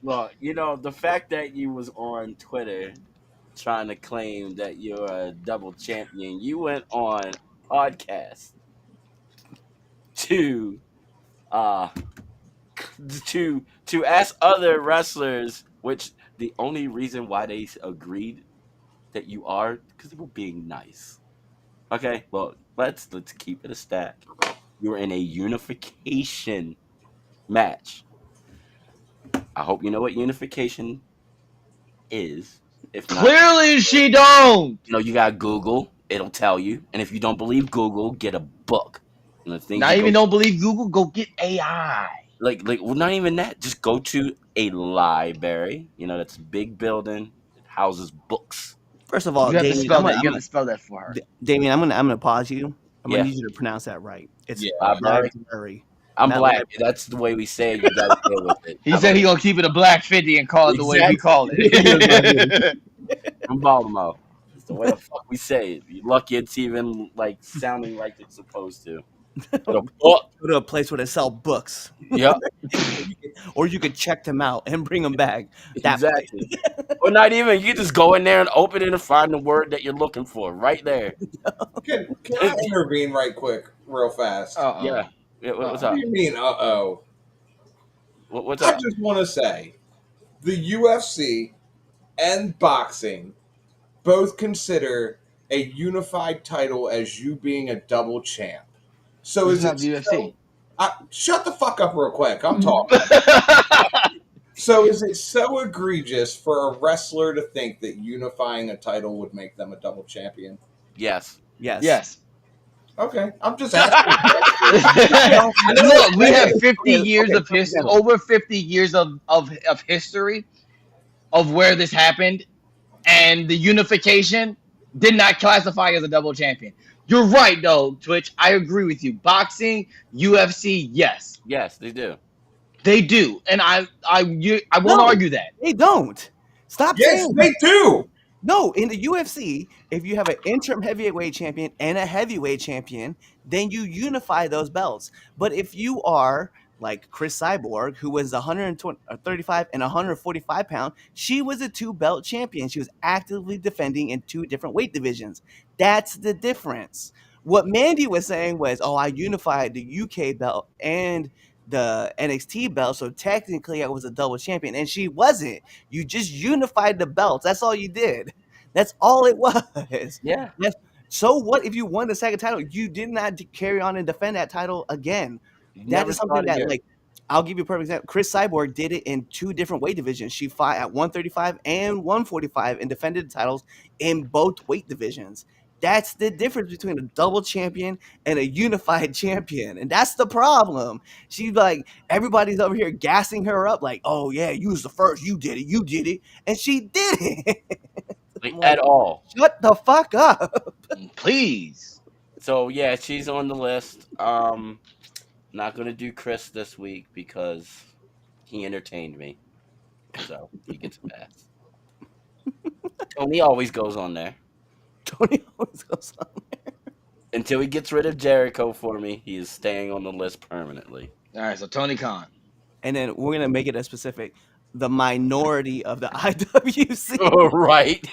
Look, the fact that you was on Twitter trying to claim that you're a double champion, you went on podcast to ask other wrestlers, which the only reason why they agreed that you are because they were being nice. Okay, well let's keep it a stack. You were in a unification match. I hope you know what unification is. If not, Clearly she don't. you got Google. It'll tell you. And if you don't believe Google, get a book. And the thing Not even don't believe Google, go get AI. Well, not even that. Just go to a library. That's a big building. It houses books. First of all, You have to Damien, spell that. You have to spell that for her. Damien, I'm gonna pause you. I'm Yeah. gonna need you to pronounce that right. It's Library. library. I'm Not black. library. That's the way we say it. You gotta deal with it. He said he gonna keep it a black 50 and call it the way we call it. I'm Baltimore. It's the way the fuck we say it. You're lucky it's even sounding like it's supposed to. Go to a place where they sell books. Yep. Or you could check them out and bring them back. Exactly. Or not even. You just go in there and open it and find the word that you're looking for right there. Can I intervene right quick, real fast? Uh-oh. Yeah. What's What up? do you mean, uh-oh? What's I up? just want to say, the UFC and boxing both consider a unified title as you being a double champ. So It's is not it the UFC. shut the fuck up real quick. I'm talking. So is it so egregious for a wrestler to think that unifying a title would make them a double champion? Yes. Yes. Yes. Okay, I'm just asking. Okay, I know Look, we have it's 50 years of perfect history, example. over 50 years of history of where this happened, and the unification did not classify as a double champion. You're right, though, Twitch. I agree with you. Boxing, UFC, yes, Yes, they do. they do, and I won't No, argue that. they don't. Stop yes, saying they that. do. No, in the UFC, if you have an interim heavyweight champion and a heavyweight champion, then you unify those belts. But if you are like Chris Cyborg, who was 135 and 145 pound, she was a two-belt champion. She was actively defending in two different weight divisions. That's the difference. What Mandy was saying was, "Oh, I unified the UK belt and the NXT belt, so technically I was a double champion," and she wasn't. You just unified the belts. That's all you did. That's all it was. Yeah. That's, so what if you won the second title? You did not carry on and defend that title again. You That never is saw something it that, again. like, I'll give you a perfect example. Chris Cyborg did it in two different weight divisions. She fought at 135 and 145 and defended the titles in both weight divisions. That's the difference between a double champion and a unified champion. And that's the problem. She's like, everybody's over here gassing her up, like, oh, yeah, you was the first. You did it. You did it. And she did it. Like, I'm like, at all. shut the fuck up. Please. So yeah, she's on the list. Not gonna do Chris this week because he entertained me. So he gets a pass. Tony always goes on there. Tony always goes on. Until he gets rid of Jericho for me, he is staying on the list permanently. All right, so Tony Khan. And then we're going to make it a specific, the minority of the IWC. Right.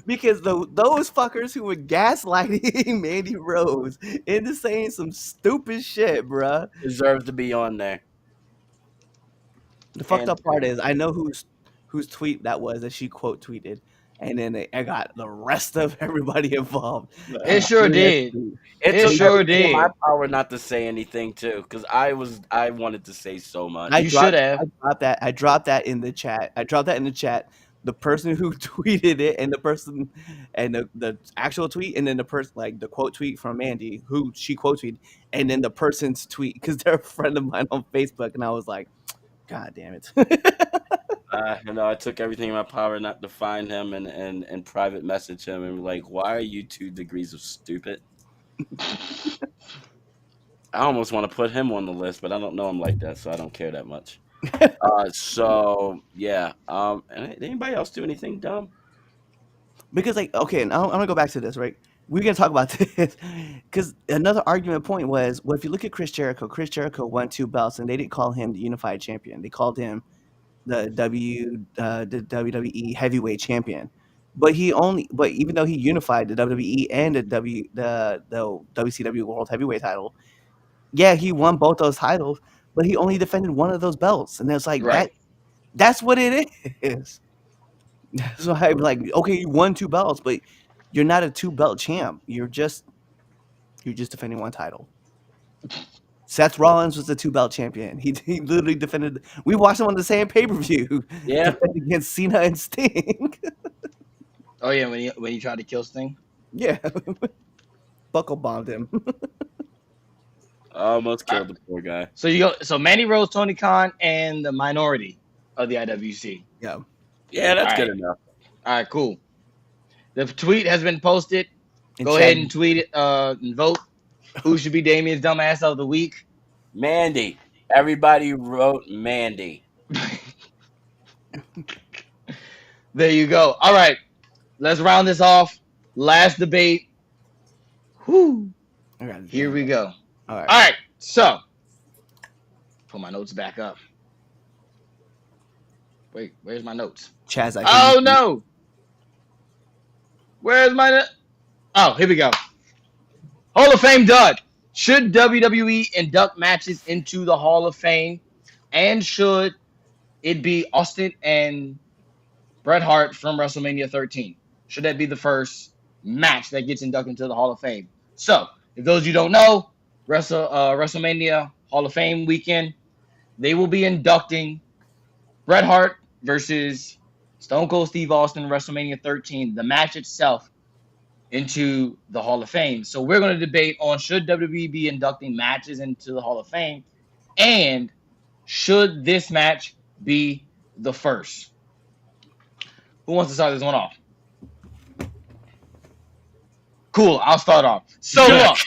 Because those fuckers who were gaslighting Mandy Rose into saying some stupid shit, bruh. Deserves to be on there. The fucked And up part is I know whose tweet that was that she quote tweeted, and then I got the rest of everybody involved. It sure did. it It took sure everything in my did. power not to say anything too, because I wanted to say so much. I You dropped, should have. I dropped that in the chat. I dropped that in the chat. The person who tweeted it and the person and the actual tweet and then the person like the quote tweet from Mandy who she quote tweeted and then the person's tweet because they're a friend of mine on Facebook and I was like, God damn it. I took everything in my power not to find him and private message him and be like, why are you 2 degrees of stupid? I almost want to put him on the list, but I don't know him like that, so I don't care that much. So yeah. Anybody else do anything dumb? Because like okay, and I'm gonna go back to this, right? We're gonna talk about this because another argument point was, well, if you look at Chris Jericho won 2 belts, and they didn't call him the unified champion; they called him the WWE heavyweight champion. But even though he unified the WWE and the WCW World Heavyweight title, yeah, he won both those titles, but he only defended one of those belts, and it's like Right. that's what it is. So I'm like, okay, you won 2 belts, but you're not a 2-belt champ. You're just defending one title. Seth Rollins was the 2-belt champion. He literally defended. We watched him on the same pay-per-view. Yeah. Defend against Cena and Sting. Oh yeah, when he tried to kill Sting. Yeah, buckle bombed him. I almost killed the poor guy. So so Mandy Rose, Tony Khan, and the minority of the IWC. Yeah. Yeah, that's All good right. enough. All right, cool. The tweet has been posted. And Go Chad- ahead and tweet it and vote. Who should be Damien's dumbass of the week? Mandy. Everybody wrote Mandy. There you go. All right, let's round this off. Last debate. Whew. Here we go. All right. All right, so pull my notes back up. Wait, where's my notes? Chaz, Oh no! Where's my? Oh, here we go. Hall of Fame dud. Should WWE induct matches into the Hall of Fame, and should it be Austin and Bret Hart from WrestleMania 13? Should that be the first match that gets inducted into the Hall of Fame? So, if those of you don't know, WrestleMania Hall of Fame weekend, they will be inducting Bret Hart versus Stone Cold Steve Austin, WrestleMania 13. The match itself into the Hall of Fame. So we're going to debate on should WWE be inducting matches into the Hall of Fame, and should this match be the first? Who wants to start this one off? Cool, I'll start off. So look.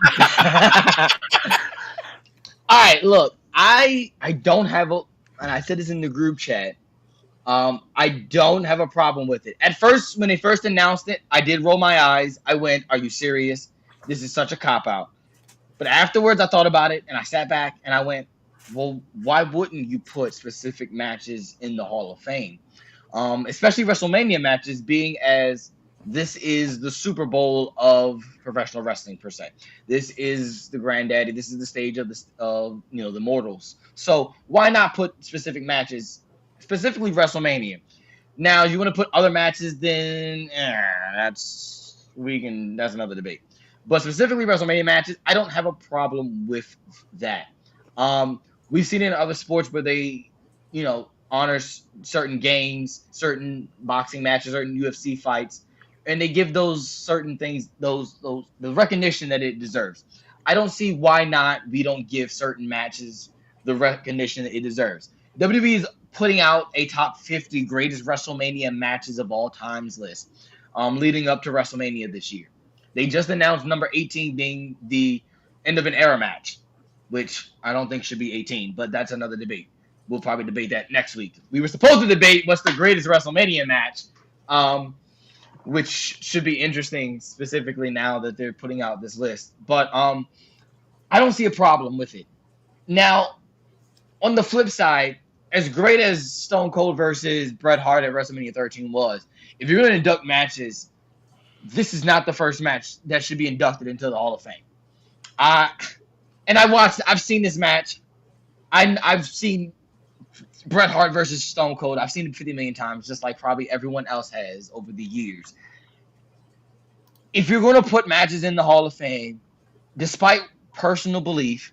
All right, look. I don't have a, and I said this in the group chat. I don't have a problem with it. At first, when they first announced it, I did roll my eyes. I went, "Are you serious? This is such a cop out." But afterwards, I thought about it, and I sat back and I went, "Well, why wouldn't you put specific matches in the Hall of Fame, especially WrestleMania matches, being as this is the Super Bowl of professional wrestling per se. This is the granddaddy. This is the stage of the mortals. So why not put specific matches, specifically WrestleMania? Now you want to put other matches, then that's another debate. But specifically WrestleMania matches, I don't have a problem with that. We've seen it in other sports where they, honor certain games, certain boxing matches, certain UFC fights, and they give those certain things those the recognition that it deserves. I don't see why not we don't give certain matches the recognition that it deserves. WWE is putting out a top 50 greatest WrestleMania matches of all times list, leading up to WrestleMania this year. They just announced number 18 being the end of an era match, which I don't think should be 18, but that's another debate. We'll probably debate that next week. We were supposed to debate what's the greatest WrestleMania match, which should be interesting, specifically now that they're putting out this list. But I don't see a problem with it. Now, on the flip side, as great as Stone Cold versus Bret Hart at WrestleMania 13 was, if you're going to induct matches, this is not the first match that should be inducted into the Hall of Fame. I've seen this match. I've seen Bret Hart versus Stone Cold. I've seen it 50 million times, just like probably everyone else has over the years. If you're going to put matches in the Hall of Fame, despite personal belief,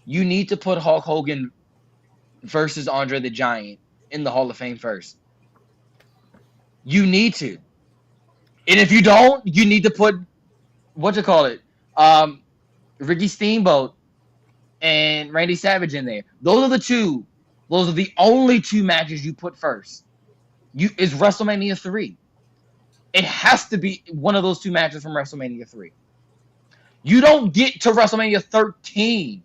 you need to put Hulk Hogan versus Andre the Giant in the Hall of Fame first. You need to. And if you don't, you need to put, Ricky Steamboat and Randy Savage in there. Those are the only two matches you put first. Is WrestleMania 3. It has to be one of those two matches from WrestleMania 3. You don't get to WrestleMania 13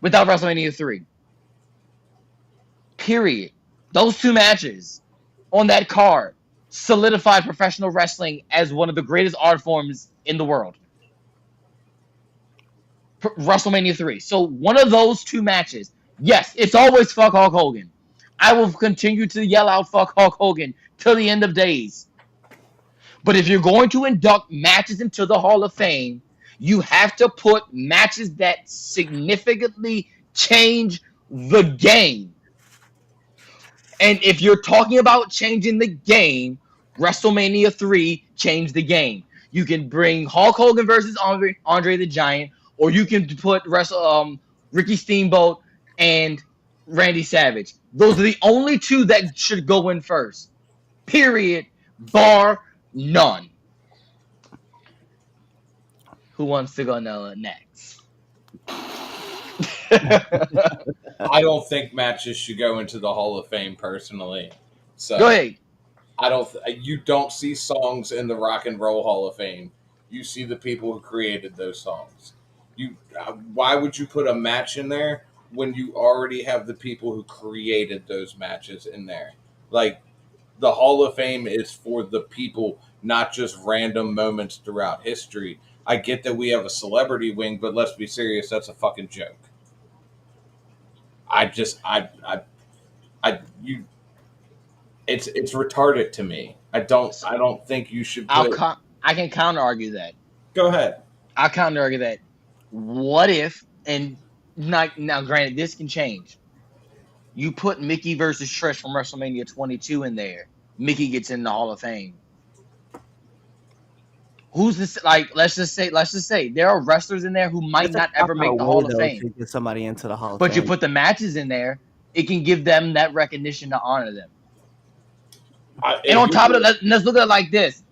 without WrestleMania 3. Period. Those two matches on that card solidified professional wrestling as one of the greatest art forms in the world. WrestleMania 3. So one of those two matches, yes, it's always fuck Hulk Hogan. I will continue to yell out fuck Hulk Hogan till the end of days. But if you're going to induct matches into the Hall of Fame, you have to put matches that significantly change the game. And if you're talking about changing the game, WrestleMania 3 changed the game. You can bring Hulk Hogan versus Andre the Giant, or you can put Ricky Steamboat and Randy Savage. Those are the only two that should go in first. Period. Bar none. Who wants to go next? I don't think matches should go into the Hall of Fame personally. So Go ahead. You don't see songs in the Rock and Roll Hall of Fame. You see the people who created those songs. Why would you put a match in there when you already have the people who created those matches in there? Like, the Hall of Fame is for the people, not just random moments throughout history. I get that we have a celebrity wing, but let's be serious, that's a fucking joke. It's retarded to me. I don't think you should put. I can counter argue that. Go ahead. I'll counter argue that. What if, and now granted, this can change. You put Mickey versus Trish from WrestleMania 22 in there. Mickey gets in the Hall of Fame. Who's this? Like, let's just say there are wrestlers in there who might not ever make the Hall of Fame. To get somebody into the Hall of But Fame. you put the matches in there. it can give them that recognition to honor them. I, And on top of that, let's look at it like this: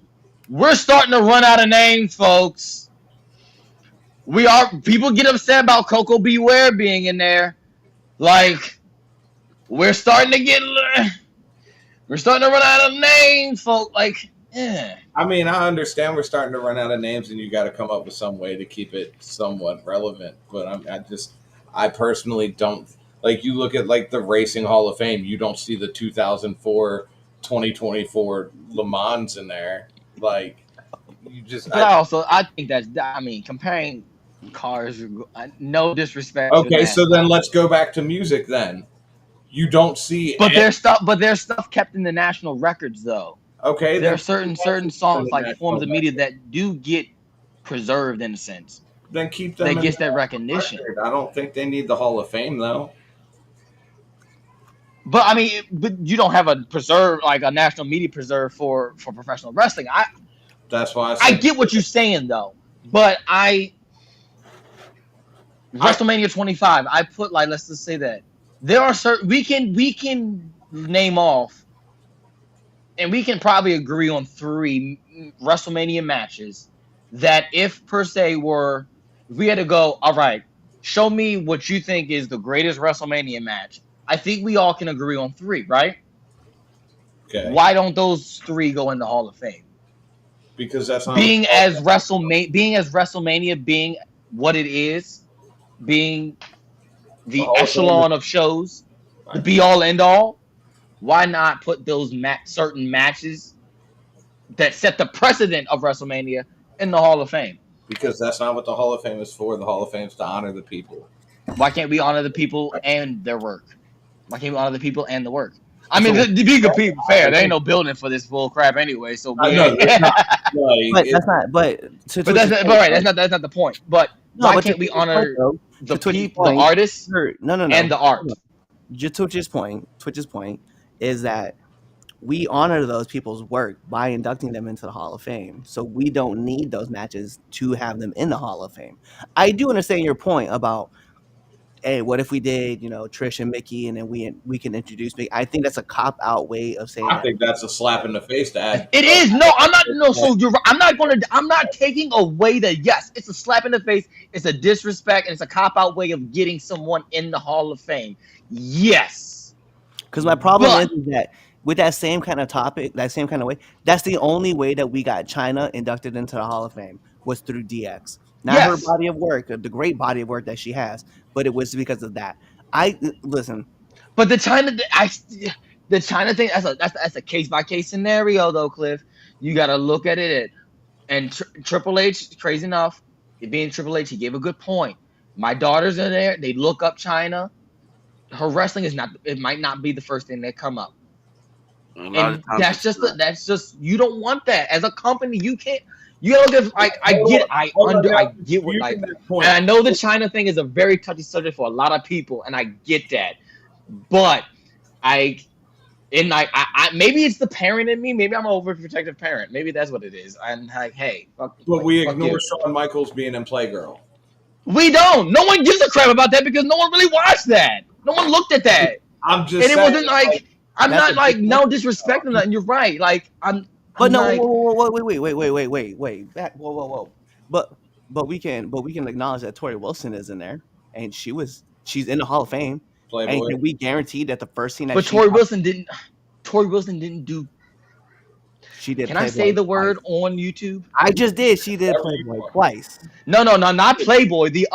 we're starting to run out of names, folks. People get upset about Coco Beware being in there. Like we're starting to run out of names, folks. Like, yeah. I mean, I understand we're starting to run out of names, and you got to come up with some way to keep it somewhat relevant. But I personally don't like. You look at like the Racing Hall of Fame, you don't see the 2004, 2024 Le Mans in there. Like, you just. But I think comparing cars. No disrespect. to Okay, them. so then let's go back to music. Then you don't see. But there's stuff kept in the national records though. Okay, There then are certain songs like forms of media that do get preserved in a sense. then keep them. That in gets the that recognition. record. I don't think they need the Hall of Fame though. But I mean, but you don't have a preserve like a national media preserve for professional wrestling. That's why I get what you're saying though, but WrestleMania 25. I put like let's just say that there are certain we can name off. And we can probably agree on 3 WrestleMania matches that if per se if we had to go, all right, show me what you think is the greatest WrestleMania match. I think we all can agree on 3, right? Okay. Why don't those 3 go in the Hall of Fame? Because that's not being as WrestleMania being what it is, being the echelon of shows, the be all end all. Why not put those certain matches that set the precedent of WrestleMania in the Hall of Fame? Because that's not what the Hall of Fame is for. The Hall of Fame is to honor the people. Why can't we honor the people and their work? Why can't we honor the people and the work? I mean, to be fair, there ain't no building for this bull crap anyway. So I know, that's not the point. But why can't we honor the people, the artists, and the art? Just Twitch's point is that we honor those people's work by inducting them into the Hall of Fame. So we don't need those matches to have them in the Hall of Fame. I do understand your point about, hey, what if we did, Trish and Mickey, and then we can introduce Mickey. I think that's a cop out way of saying. I think that's a slap in the face to add. It is. No, I'm not. No, so you're right. I'm not taking away that. Yes, it's a slap in the face. It's a disrespect, and it's a cop out way of getting someone in the Hall of Fame. Yes. Because my problem is that with that same kind of topic, that same kind of way, that's the only way that we got China inducted into the Hall of Fame was through DX. Not her body of work, the great body of work that she has, but it was because of that. Listen. But the China thing, that's a case by case scenario though, Cliff. You got to look at it. And Triple H, crazy enough, it being Triple H, he gave a good point. My daughters are there. They look up China. Her wrestling is not. It might not be the first thing that come up. And that's just you don't want that as a company. You can't. You gotta look at I get what like, and I know the China thing is a very touchy subject for a lot of people, and I get that. But maybe it's the parent in me. Maybe I'm an overprotective parent. Maybe that's what it is. I'm like, hey, we ignore Shawn Michaels being in Playgirl. We don't. No one gives a crap about that because no one really watched that. No one looked at that. I'm just. And it wasn't like I'm not like no disrespect or nothing. You're right. Like I'm. But no, wait. Back, whoa. But we can acknowledge that Tori Wilson is in there, and she's in the Hall of Fame. Playboy. And can we guarantee that the first scene that Tori Wilson didn't do. She did. Can I say the word on YouTube? I just did. She did Playboy twice. No, not Playboy. The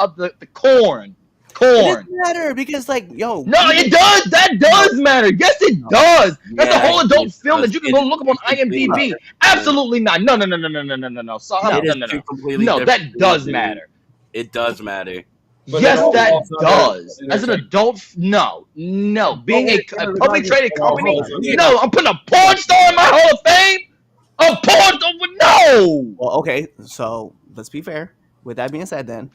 corn. It doesn't matter because, like, yo. No, it does. That does matter. Yes, it does. That's a whole adult film that you can go look up on IMDb. Absolutely not. No. So, no, that does matter. It does matter. But yes, that does. As an adult, no. Being a publicly traded company, no. I'm putting a porn star in my Hall of Fame. A porn star, no. Well, okay. So let's be fair. With that being said, then.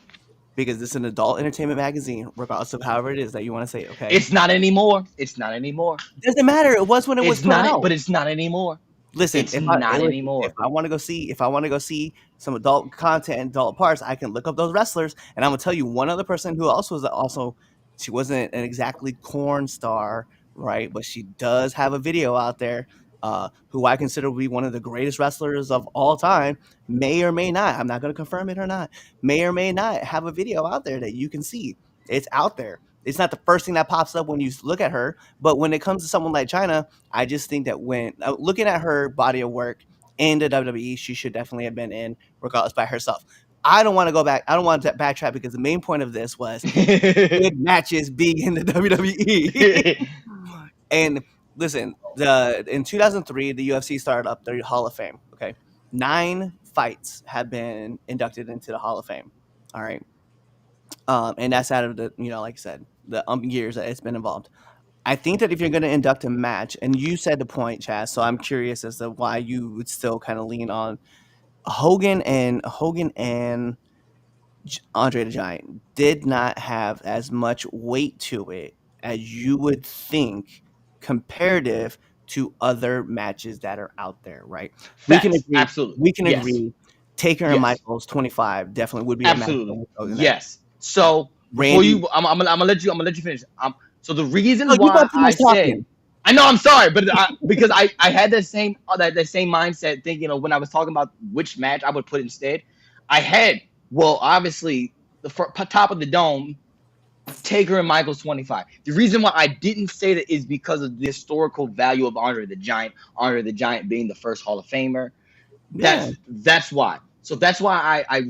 Because it's an adult entertainment magazine, regardless of however it is that you want to say. Okay, it's not anymore. Doesn't matter. It was when it was not, but it's not anymore. Listen, it's not anymore. If I want to go see some adult content, adult parts, I can look up those wrestlers, and I'm gonna tell you one other person who also She wasn't an exactly corn star, right? But she does have a video out there. Who I consider to be one of the greatest wrestlers of all time, may or may not. I'm not going to confirm it or not. May or may not have a video out there that you can see. It's out there. It's not the first thing that pops up when you look at her, but when it comes to someone like China, I just think that when looking at her body of work in the WWE, she should definitely have been in, regardless by herself. I don't want to go back. I don't want to backtrack because the main point of this was good matches being in the WWE. And listen, in 2003, the UFC started up their Hall of Fame. Okay, 9 fights have been inducted into the Hall of Fame. All right, and that's out of the like I said, the years that it's been involved. I think that if you're going to induct a match, and you said the point, Chaz, so I'm curious as to why you would still kind of lean on Hogan and Andre the Giant did not have as much weight to it as you would think comparative to other matches that are out there, right? We can Facts. agree. Absolutely. We can Yes. agree. Taker and Yes. Michaels 25 definitely would be a match that Absolutely. would go in there. Yes. So before Randy, you, I'm gonna let you finish. So the reason no, you why got too I much said, talking. I know I'm sorry, but because I had that same that same mindset thinking of when I was talking about which match I would put instead. I had well obviously top of the dome. Taker and Michaels 25. The reason why I didn't say that is because of the historical value of Andre the Giant. Andre the Giant being the first Hall of Famer. Yeah, That's why. So that's why I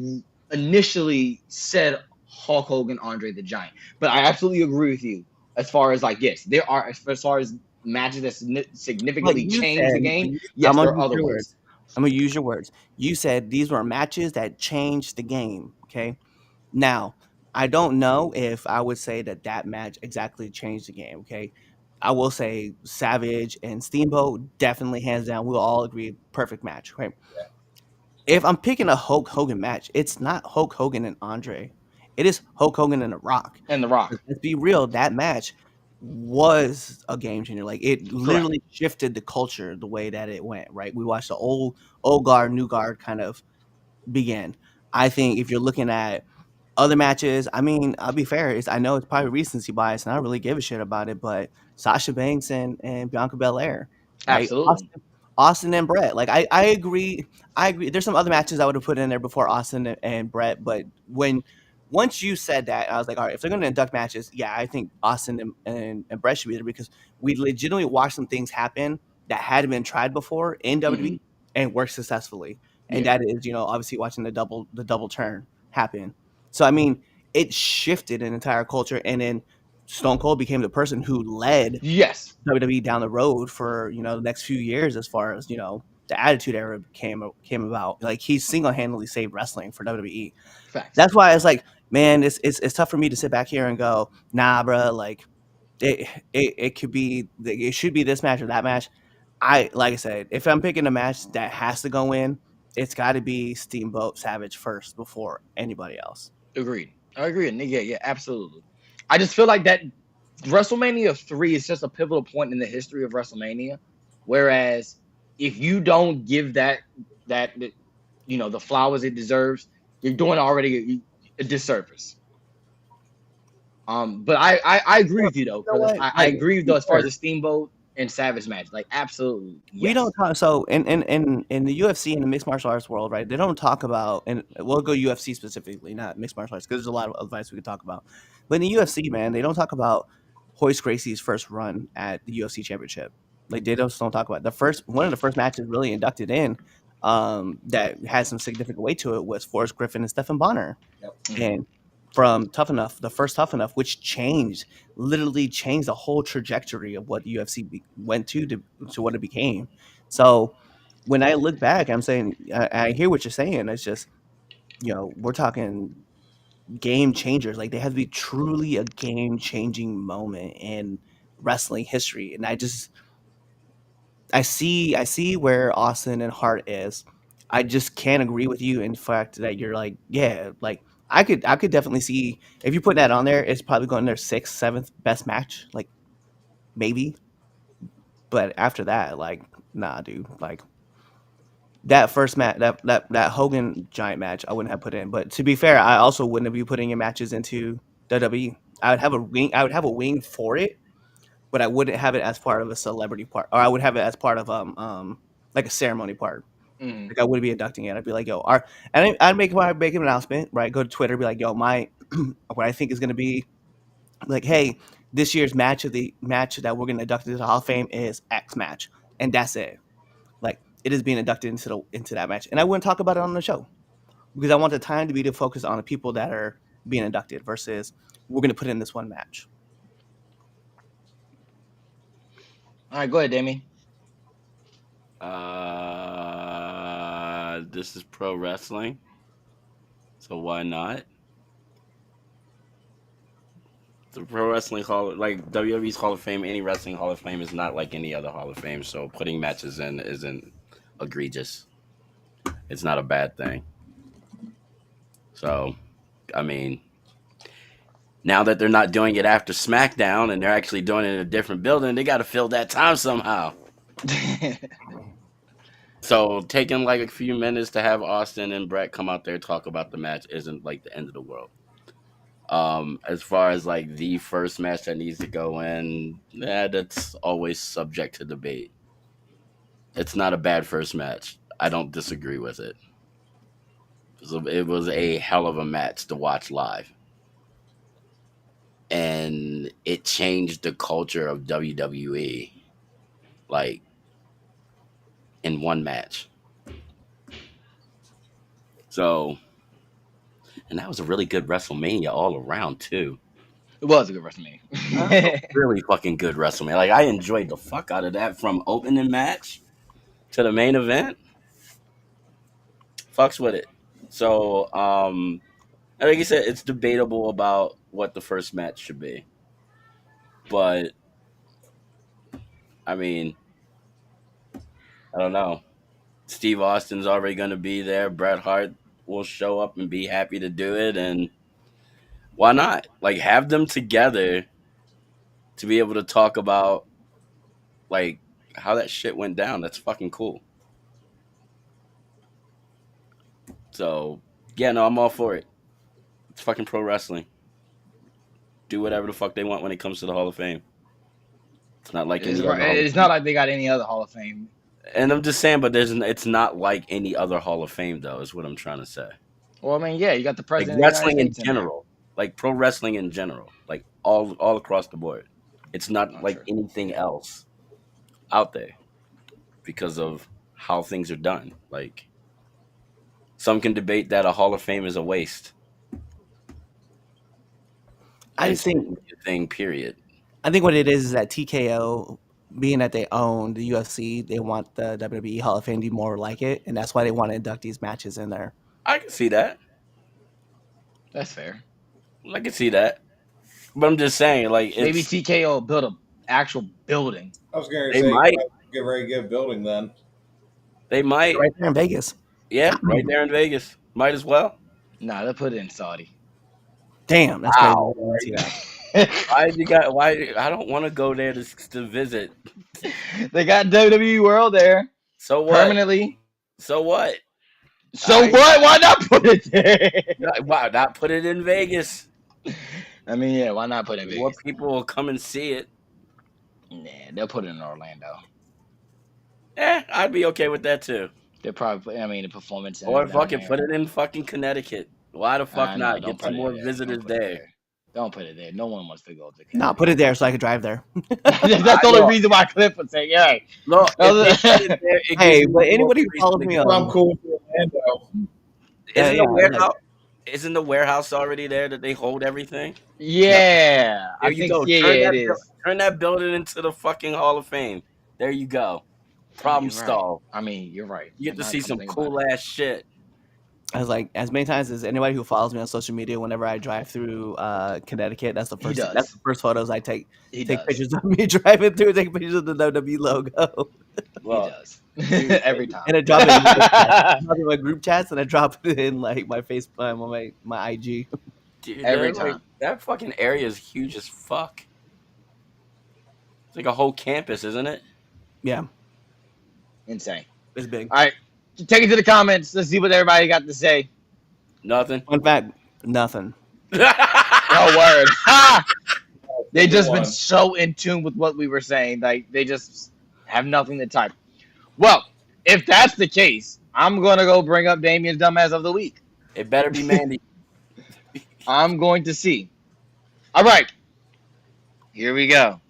initially said Hulk Hogan, Andre the Giant. But I absolutely agree with you as far as like yes, there are as far as matches that but significantly you change the said game. I'm Yes, gonna there are use other your words. ones. I'm gonna use your words. You said these were matches that changed the game. Okay. Now, I don't know if I would say that that match exactly changed the game. Okay. I will say Savage and Steamboat definitely hands down. We'll all agree perfect match. Right. If I'm picking a Hulk Hogan match, it's not Hulk Hogan and Andre. It is Hulk Hogan and The Rock. And The Rock. Let's be real, that match was a game changer. Like it Correct. literally shifted the culture the way that it went, right? We watched the old guard, new guard kind of begin. I think if you're looking at other matches, I mean, I'll be fair. I know it's probably recency bias, and I don't really give a shit about it. But Sasha Banks and Bianca Belair, right? Absolutely. Austin and Brett. Like I agree. I agree. There's some other matches I would have put in there before Austin and Brett, but once you said that, I was like, all right, if they're going to induct matches, yeah, I think Austin and Brett should be there because we legitimately watched some things happen that hadn't been tried before in Hmm. WWE and worked successfully. And Yeah. that is, obviously watching the double turn happen. So I mean, it shifted an entire culture, and then Stone Cold became the person who led Yes. WWE down the road for the next few years as far as the Attitude Era came about. Like he single handedly saved wrestling for WWE. Facts. That's why it's like, man, it's tough for me to sit back here and go, nah, bro, like it could be it should be this match or that match. Like I said, if I'm picking a match that has to go in, it's got to be Steamboat Savage first before anybody else. Agreed. I agree. Yeah, yeah, absolutely. I just feel like that WrestleMania 3 is just a pivotal point in the history of WrestleMania. Whereas if you don't give that the flowers it deserves, you're doing already a disservice. But I agree with you though, You know because what? I Like, to agree with be though as far fair, as the Steamboat and Savage match. Like absolutely we don't yes. talk. So in the UFC and the mixed martial arts world, right? They don't talk about, and we'll go UFC specifically, not mixed martial arts, because there's a lot of advice we could talk about. But in the UFC, man, they don't talk about Hoist Gracie's first run at the UFC Championship. Like they just don't talk about it. One of the first matches really inducted in, that had some significant weight to it was Forrest Griffin and Stephen Bonner. Yep. Mhm. And from Tough Enough, the first Tough Enough, which literally changed the whole trajectory of what the UFC went to what it became. So when I look back, I'm saying I hear what you're saying. It's just we're talking game changers. Like they have to be truly a game changing moment in wrestling history, and I see where Austin and Hart is. I just can't agree with you in fact that you're like, yeah, like I could definitely see if you put that on there, it's probably going their sixth, seventh best match, like maybe. But after that, like, nah, dude. Like that first match, that Hogan Giant match, I wouldn't have put in. But to be fair, I also wouldn't be putting your matches into WWE. I would have a wing. I would have a wing for it, but I wouldn't have it as part of a celebrity part, or I would have it as part of like a ceremony part. Mhm. Like I wouldn't be inducting it. I'd be like, yo, and I'd make an announcement, right? Go to Twitter, be like, yo, my what I think is gonna be like, hey, this year's match that we're gonna induct into the Hall of Fame is X match, and that's it. Like it is being inducted into that match, and I wouldn't talk about it on the show because I want the time to be to focus on the people that are being inducted versus we're gonna put in this one match. All right, go ahead, Damien. This is pro wrestling, so why not? The Pro Wrestling Hall, like WWE's Hall of Fame, any wrestling Hall of Fame is not like any other Hall of Fame. So putting matches in isn't egregious. It's not a bad thing. So, I mean, now that they're not doing it after SmackDown and they're actually doing it in a different building, they got to fill that time somehow. So taking like a few minutes to have Austin and Brett come out there and talk about the match isn't like the end of the world. As far as like the first match that needs to go in, that's always subject to debate. It's not a bad first match. I don't disagree with it. It was a hell of a match to watch live. And it changed the culture of WWE like in one match. So, and that was a really good WrestleMania all around too. It was a good WrestleMania. Really fucking good WrestleMania. Like I enjoyed the fuck out of that from opening match to the main event. Fucks with it. So, like you said, it's debatable about what the first match should be. But I mean, I don't know. Steve Austin's already going to be there. Bret Hart will show up and be happy to do it. And why not? Like, have them together to be able to talk about, like, how that shit went down. That's fucking cool. So, yeah, no, I'm all for it. It's fucking pro wrestling. Do whatever the fuck they want when it comes to the Hall of Fame. It's not like any other Hall of It's Fame. not like they got any other Hall of Fame. And I'm just saying, but it's not like any other Hall of Fame, though, is what I'm trying to say. Well, I mean, yeah, you got the Like president of the wrestling United in States in there. general, like pro wrestling in general, like all across the board. It's not Not like true. anything else out there because of how things are done. Like some can debate that a Hall of Fame is a waste. I And just think shouldn't be a thing, period. what it is that TKO, being that they own the UFC, they want the WWE Hall of Fame to be more like it, and that's why they want to induct these matches in there. I can see that. That's fair. I can see that. But I'm just saying, like, Maybe it's TKO built an actual building. I was going to they say, might, get ready to get building then. they might, Right there in Vegas. yeah, right there in Vegas. Might as well. Nah, they'll put it in Saudi. Damn, that's Wow. crazy. I didn't see that. Why I don't want to go there to visit. They got WWE World there So what? permanently. So what? So Alright. what? Why not put it there? Why not put it in Vegas? I mean, yeah, why not put it in More Vegas? people will come and see it. Nah, they'll put it in Orlando. I'd be okay with that too. They'll probably, I mean, the performance center Or down fucking there. put it in fucking Connecticut. Why the fuck I not? know, don't Get put some it more there. visitors Don't put it there. Don't put it there. No one wants to go to No, put it there so I could drive there. That's the only reason why Cliff would say, yeah. Look, if they put it there, it Hey, gives but you anybody more who follows reason me to on- go. I'm cool with Orlando. Isn't yeah, the warehouse? Isn't the warehouse already there that they hold everything? Yeah. There I you think, go. yeah, it is. Turn that building into the fucking Hall of Fame. There you go. Problem You're right. solved. I mean, you're right. You get to Now see come some think about cool it. ass shit. I was like, as many times as anybody who follows me on social media, whenever I drive through Connecticut, that's the He first. does. That's the first photos I take. He Take does. pictures of me driving through. Take pictures of the WWE logo, Well, He does. Every time. and I drop it in my group chats, and I drop it in like my FaceTime on my IG. dude, Every they're, like, time. that fucking area is huge as fuck. It's like a whole campus, isn't it? Yeah, Insane. it's big. All right. Take it to the comments. Let's see what everybody got to say. Nothing. Fun fact: nothing. Oh, Oh, word. Ha! They Number just been one. so in tune with what we were saying. Like, they just have nothing to type. Well, if that's the case, I'm going to go bring up Damien's dumbass of the week. It better be Mandy. I'm going to see. All right. Here we go.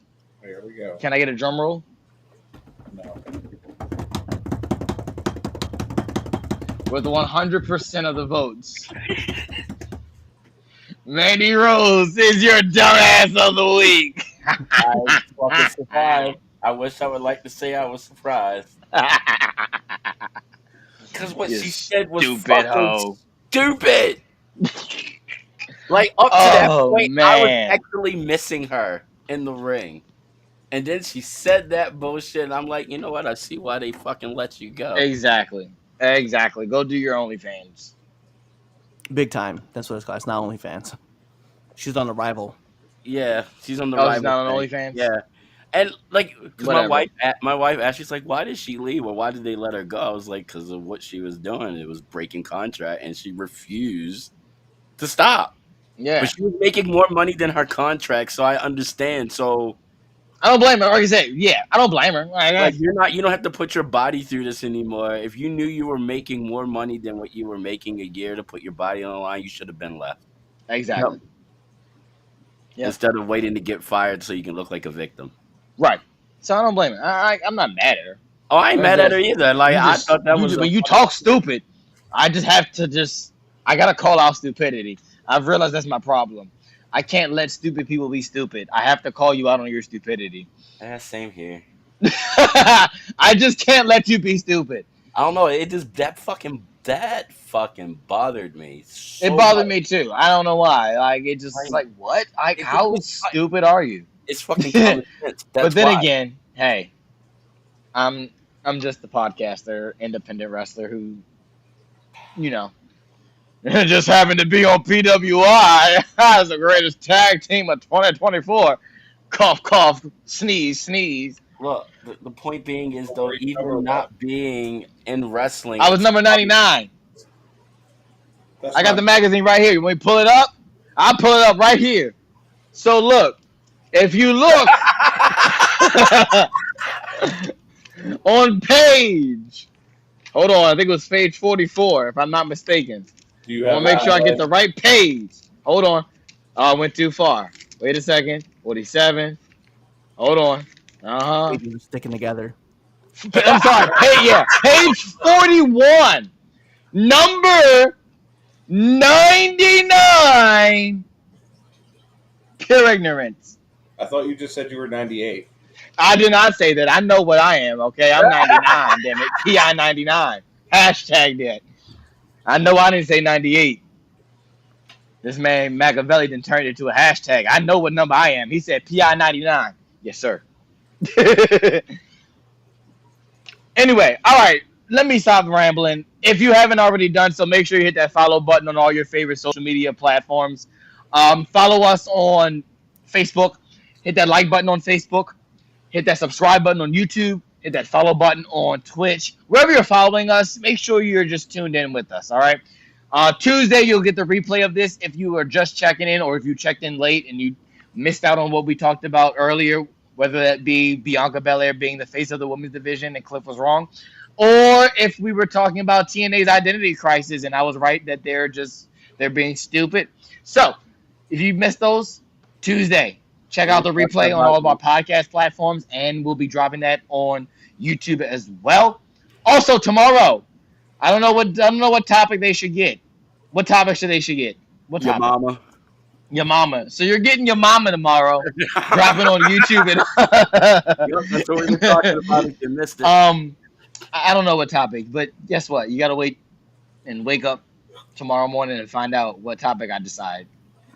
Here we go. Can I get a drum roll? No. With 100% of the votes, Mandy Rose is your dumbass of the week. I was fucking surprised. I wish I would like to say I was surprised. Because what You she said was stupid fucking hoe. stupid. Like, up to that Oh, point, I was man. actually missing her in the ring. And then she said that bullshit, and I'm like, you know what? I see why they fucking let you go. Exactly. Go do your OnlyFans. Big time. That's what it's called. It's not OnlyFans. She's on the rival. Yeah, she's on the Oh, rival she's not on thing. OnlyFans? Yeah. And, like, because Whatever. my wife asked, she's like, why did she leave? Or why did they let her go? I was like, because of what she was doing. It was breaking contract, and she refused to stop. Yeah. But she was making more money than her contract, so I understand. So, I don't blame her. Like I said, yeah, I don't blame her. like, you don't have to put your body through this anymore. If you knew you were making more money than what you were making a year to put your body on the line, you should have been left. Exactly. Yep. Instead of waiting to get fired so you can look like a victim. Right. So I don't blame her. I'm not mad at her. Oh, I ain't mad at her either. Like, I thought that was... When you talk stupid, I just have to I got to call out stupidity. I've realized that's my problem. I can't let stupid people be stupid. I have to call you out on your stupidity. Yeah, same here. I just can't let you be stupid. I don't know. It just... That fucking bothered me. So It bothered much. me too. I don't know why. Like, it just like what? How stupid are you? It's fucking common sense. But then again, hey, I'm just a podcaster, independent wrestler who, just happened to be on PWI as the greatest tag team of 2024. Cough, cough, sneeze, sneeze. Look, the point being is, though, even not being in wrestling... I was number 99. I got the magazine right here. You want me to pull it up? I'll pull it up right here. So look, if you look on page, hold on, I think it was page 44, if I'm not mistaken. I want to make sure I get the right page. Hold on. Oh, I went too far. Wait a second. 47. Hold on. They're sticking together. I'm sorry. Page 41. Number 99. Pure ignorance. I thought you just said you were 98. I did not say that. I know what I am, okay? I'm 99, damn it. PI 99. Hashtag that. I know I didn't say 98. This man Machiavelli done turned it into a hashtag. I know what number I am. He said PI 99. Yes, sir. Anyway, all right. Let me stop rambling. If you haven't already done so, make sure you hit that follow button on all your favorite social media platforms. Follow us on Facebook. Hit that like button on Facebook. Hit that subscribe button on YouTube. Hit that follow button on Twitch. Wherever you're following us, make sure you're just tuned in with us, all right? Tuesday, you'll get the replay of this if you are just checking in or if you checked in late and you missed out on what we talked about earlier, whether that be Bianca Belair being the face of the women's division and Cliff was wrong, or if we were talking about TNA's identity crisis and I was right that they're being stupid. So, if you missed those, Tuesday, check out the replay on all of our podcast platforms, and we'll be dropping that on YouTube as well. Also, tomorrow, I don't know what topic they should get. What topic should they get? What topic? Your mama. Your mama. So you're getting your mama tomorrow. Dropping on YouTube. And That's what we were talking about if you missed it. I don't know what topic, but guess what? You gotta wait and wake up tomorrow morning and find out what topic I decide.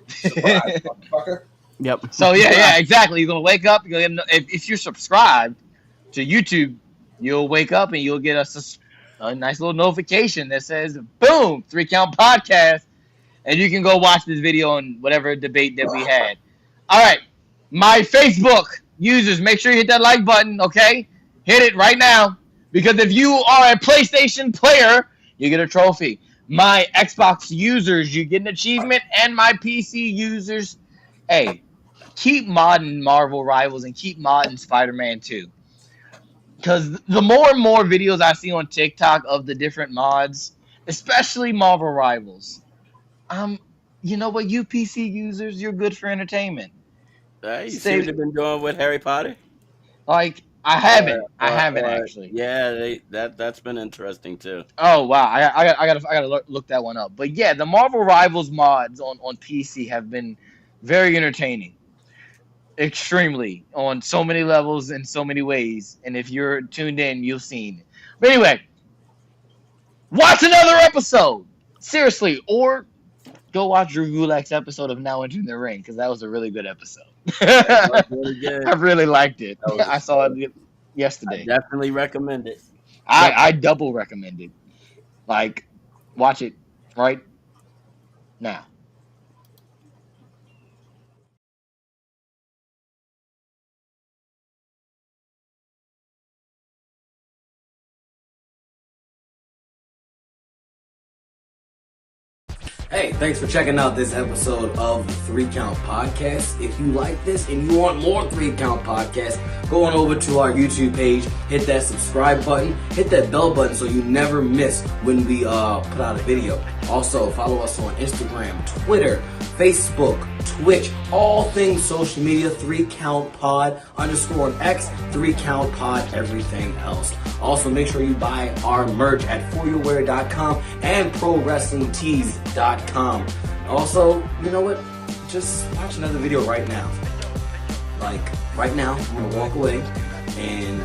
Surprise, motherfucker. Yep. So yeah, exactly. You're gonna wake up. You're gonna, if you're subscribed to YouTube, you'll wake up and you'll get a nice little notification that says, "Boom, 3 Count Podcast," and you can go watch this video on whatever debate that we had. All right, my Facebook users, make sure you hit that like button. Okay, hit it right now, because if you are a PlayStation player, you get a trophy. My Xbox users, you get an achievement, and my PC users, Hey, keep modding Marvel Rivals and keep modding Spider-Man 2. Because the more and more videos I see on TikTok of the different mods, especially Marvel Rivals, um, you know what, you PC users, you're good for entertainment. You see what Stay they've been doing with Harry Potter? like I haven't Or actually. yeah, that's been interesting too. Oh wow, I gotta look that one up. But yeah, the Marvel Rivals mods on PC have been very entertaining, extremely on so many levels in so many ways. And if you're tuned in, you've seen it. But anyway, watch another episode seriously, or go watch Drew Gulak's episode of Now Entering the Ring because that was a really good episode. That was really I good. really liked it. That was I a, saw it I yesterday. definitely recommend it. I double recommend it. Like, watch it right now. Hey, thanks for checking out this episode of the 3 Count Podcast. If you like this and you want more 3 Count Podcasts, go on over to our YouTube page, hit that subscribe button, hit that bell button so you never miss when we put out a video. Also, follow us on Instagram, Twitter, Facebook, Twitch, all things social media, 3 Count Pod, _ on X, 3 Count Pod, everything else. Also, make sure you buy our merch at foryourwear.com and prowrestlingtees.com. Also, you know what? Just watch another video right now. Like, right now, I'm gonna walk away and